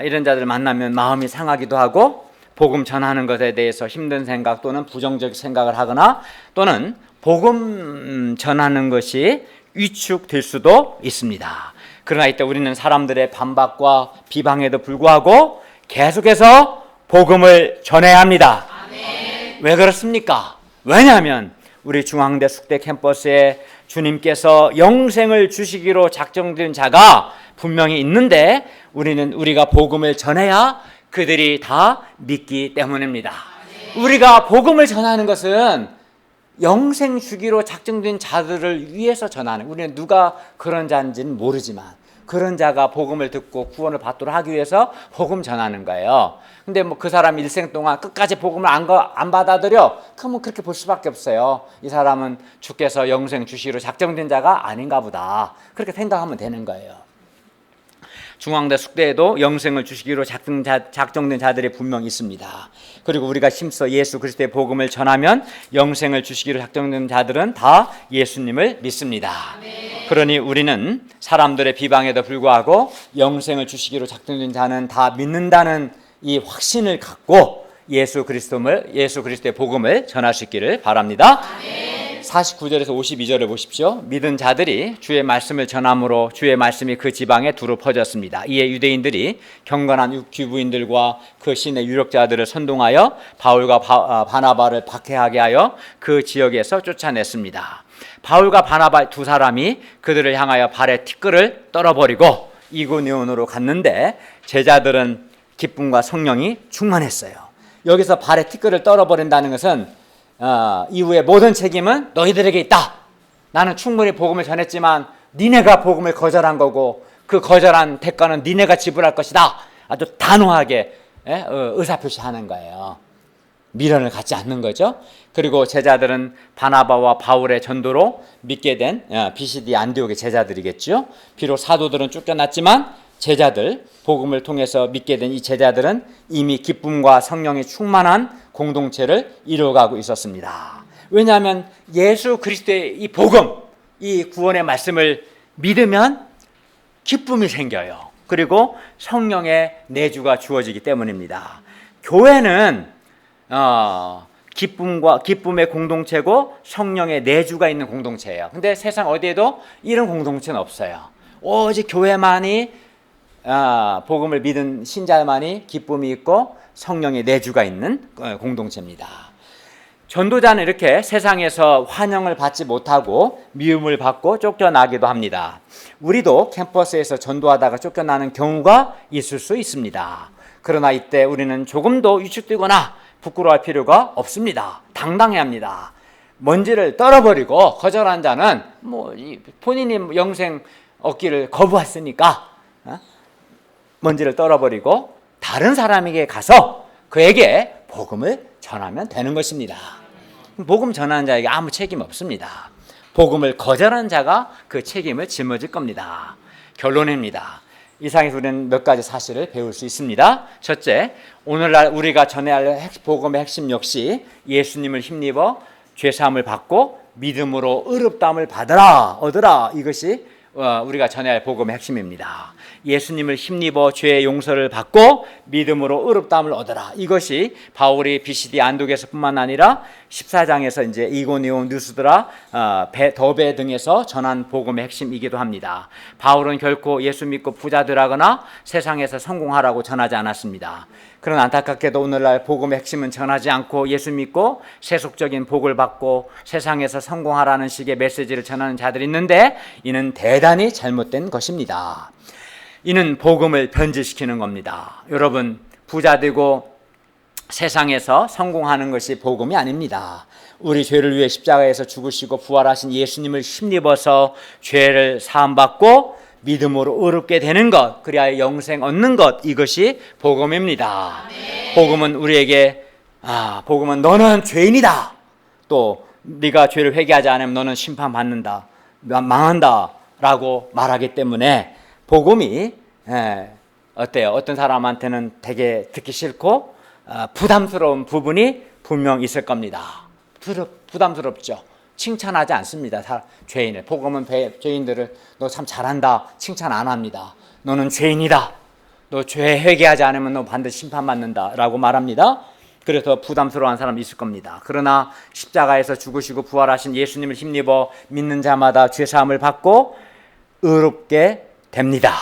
이런 자들 만나면 마음이 상하기도 하고 복음 전하는 것에 대해서 힘든 생각 또는 부정적 생각을 하거나 또는 복음 전하는 것이 위축될 수도 있습니다. 그러나 이때 우리는 사람들의 반박과 비방에도 불구하고 계속해서 복음을 전해야 합니다. 아멘. 왜 그렇습니까? 왜냐하면 우리 중앙대 숙대 캠퍼스에 주님께서 영생을 주시기로 작정된 자가 분명히 있는데 우리가 복음을 전해야 그들이 다 믿기 때문입니다. 우리가 복음을 전하는 것은 영생 주기로 작정된 자들을 위해서 전하는, 우리는 누가 그런 자인지는 모르지만 그런 자가 복음을 듣고 구원을 받도록 하기 위해서 복음 전하는 거예요. 근데 뭐 그 사람 일생 동안 끝까지 복음을 안 받아들여? 그러면 그렇게 볼 수밖에 없어요. 이 사람은 주께서 영생 주시기로 작정된 자가 아닌가 보다, 그렇게 생각하면 되는 거예요. 중앙대 숙대에도 영생을 주시기로 작정된 자들이 분명히 있습니다. 그리고 우리가 힘써 예수 그리스도의 복음을 전하면 영생을 주시기로 작정된 자들은 다 예수님을 믿습니다. 그러니 우리는 사람들의 비방에도 불구하고 영생을 주시기로 작정된 자는 다 믿는다는 이 확신을 갖고 예수 그리스도의 복음을 전할 수 있기를 바랍니다. 49절에서 52절을 보십시오. 믿은 자들이 주의 말씀을 전함으로 주의 말씀이 그 지방에 두루 퍼졌습니다. 이에 유대인들이 경건한 귀부인들과 그 신의 유력자들을 선동하여 바울과 바나바를 박해하게 하여 그 지역에서 쫓아냈습니다. 바울과 바나바 두 사람이 그들을 향하여 발에 티끌을 떨어버리고 이고니온으로 갔는데 제자들은 기쁨과 성령이 충만했어요. 여기서 발에 티끌을 떨어버린다는 것은 이후에 모든 책임은 너희들에게 있다. 나는 충분히 복음을 전했지만 니네가 복음을 거절한 거고 그 거절한 대가는 니네가 지불할 것이다. 아주 단호하게 의사표시하는 거예요. 미련을 갖지 않는 거죠. 그리고 제자들은 바나바와 바울의 전도로 믿게 된 비시디 안디옥의 제자들이겠죠. 비록 사도들은 쫓겨났지만 제자들, 복음을 통해서 믿게 된 이 제자들은 이미 기쁨과 성령이 충만한 공동체를 이루어가고 있었습니다. 왜냐하면 예수 그리스도의 이 복음, 이 구원의 말씀을 믿으면 기쁨이 생겨요. 그리고 성령의 내주가 주어지기 때문입니다. 교회는 기쁨의 공동체고 성령의 내주가 있는 공동체예요. 근데 세상 어디에도 이런 공동체는 없어요. 오직 교회만이 복음을 믿은 신자만이 기쁨이 있고 성령의 내주가 있는 공동체입니다. 전도자는 이렇게 세상에서 환영을 받지 못하고 미움을 받고 쫓겨나기도 합니다. 우리도 캠퍼스에서 전도하다가 쫓겨나는 경우가 있을 수 있습니다. 그러나 이때 우리는 조금도 위축되거나 부끄러워할 필요가 없습니다. 당당해야 합니다. 먼지를 떨어버리고 거절한 자는 본인이 영생 얻기를 거부했으니까 먼지를 떨어버리고 다른 사람에게 가서 그에게 복음을 전하면 되는 것입니다. 복음 전하는 자에게 아무 책임 없습니다. 복음을 거절한 자가 그 책임을 짊어질 겁니다. 결론입니다. 이상에서 우리는 몇 가지 사실을 배울 수 있습니다. 첫째, 오늘날 우리가 전해야 할 복음의 핵심 역시 예수님을 힘입어 죄사함을 받고 믿음으로 의롭다함을 얻으라. 이것이 우리가 전해야 할 복음의 핵심입니다. 예수님을 힘입어 죄의 용서를 받고 믿음으로 의롭다함을 얻어라. 이것이 바울이 비시디 안독에서뿐만 아니라 14장에서 이제 이고니온, 뉴스드라, 더베 등에서 전한 복음의 핵심이기도 합니다. 바울은 결코 예수 믿고 부자 되라거나 세상에서 성공하라고 전하지 않았습니다. 그러나 안타깝게도 오늘날 복음의 핵심은 전하지 않고 예수 믿고 세속적인 복을 받고 세상에서 성공하라는 식의 메시지를 전하는 자들이 있는데 이는 대단히 잘못된 것입니다. 이는 복음을 변질시키는 겁니다. 여러분, 부자 되고 세상에서 성공하는 것이 복음이 아닙니다. 우리 죄를 위해 십자가에서 죽으시고 부활하신 예수님을 힘입어서 죄를 사함받고 믿음으로 의롭게 되는 것, 그리하여 영생 얻는 것, 이것이 복음입니다. 복음은 우리에게 복음은 너는 죄인이다. 또 네가 죄를 회개하지 않으면 너는 심판받는다, 망한다 라고 말하기 때문에 복음이 어때요? 어떤 사람한테는 되게 듣기 싫고 부담스러운 부분이 분명 있을 겁니다. 부담스럽죠. 칭찬하지 않습니다. 죄인을. 복음은 죄인들을 너 참 잘한다 칭찬 안 합니다. 너는 죄인이다. 너 죄 회개하지 않으면 너 반드시 심판받는다 라고 말합니다. 그래서 부담스러워하는 사람이 있을 겁니다. 그러나 십자가에서 죽으시고 부활하신 예수님을 힘입어 믿는 자마다 죄사함을 받고 의롭게 됩니다.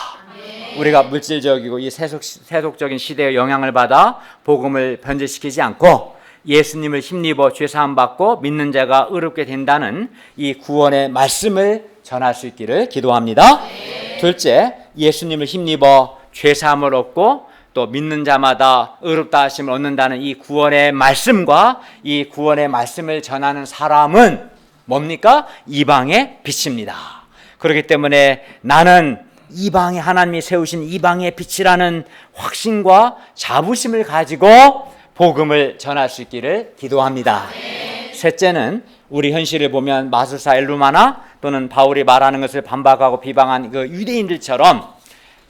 우리가 물질적이고 이 세속적인 시대의 영향을 받아 복음을 변질시키지 않고 예수님을 힘입어 죄사함 받고 믿는 자가 의롭게 된다는 이 구원의 말씀을 전할 수 있기를 기도합니다. 둘째, 예수님을 힘입어 죄사함을 얻고 또 믿는 자마다 의롭다 하심을 얻는다는 이 구원의 말씀과 이 구원의 말씀을 전하는 사람은 뭡니까? 이방의 빛입니다. 그렇기 때문에 나는 이방에 하나님이 세우신 이방의 빛이라는 확신과 자부심을 가지고 복음을 전할 수 있기를 기도합니다. 셋째는 우리 현실을 보면 마술사 엘루마나 또는 바울이 말하는 것을 반박하고 비방한 그 유대인들처럼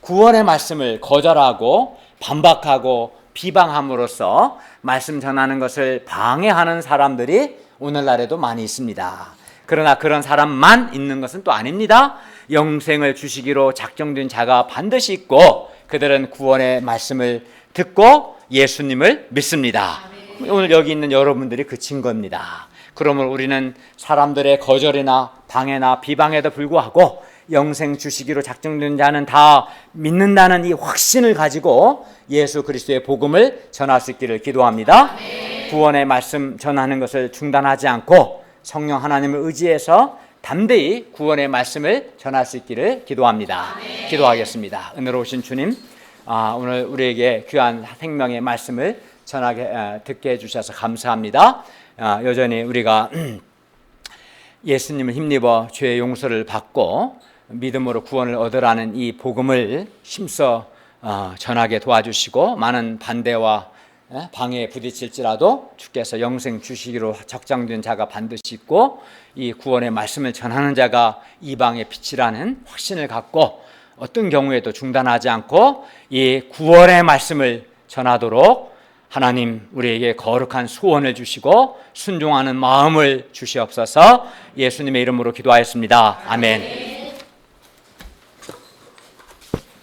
구원의 말씀을 거절하고 반박하고 비방함으로써 말씀 전하는 것을 방해하는 사람들이 오늘날에도 많이 있습니다. 그러나 그런 사람만 있는 것은 또 아닙니다. 영생을 주시기로 작정된 자가 반드시 있고 그들은 구원의 말씀을 듣고 예수님을 믿습니다. 오늘 여기 있는 여러분들이 그 증거입니다. 그러면 우리는 사람들의 거절이나 방해나 비방에도 불구하고 영생 주시기로 작정된 자는 다 믿는다는 이 확신을 가지고 예수 그리스도의 복음을 전할 수 있기를 기도합니다. 구원의 말씀 전하는 것을 중단하지 않고 성령 하나님을 의지해서 담대히 구원의 말씀을 전할 수 있기를 기도합니다. 기도하겠습니다. 은혜로우신 주님, 오늘 우리에게 귀한 생명의 말씀을 듣게 해주셔서 감사합니다. 여전히 우리가 예수님을 힘입어 죄의 용서를 받고 믿음으로 구원을 얻으라는 이 복음을 힘써 전하게 도와주시고 많은 반대와 방해에 부딪힐지라도 주께서 영생 주시기로 적정된 자가 반드시 있고 이 구원의 말씀을 전하는 자가 이방의 빛이라는 확신을 갖고 어떤 경우에도 중단하지 않고 이 구원의 말씀을 전하도록 하나님 우리에게 거룩한 소원을 주시고 순종하는 마음을 주시옵소서. 예수님의 이름으로 기도하였습니다. 아멘.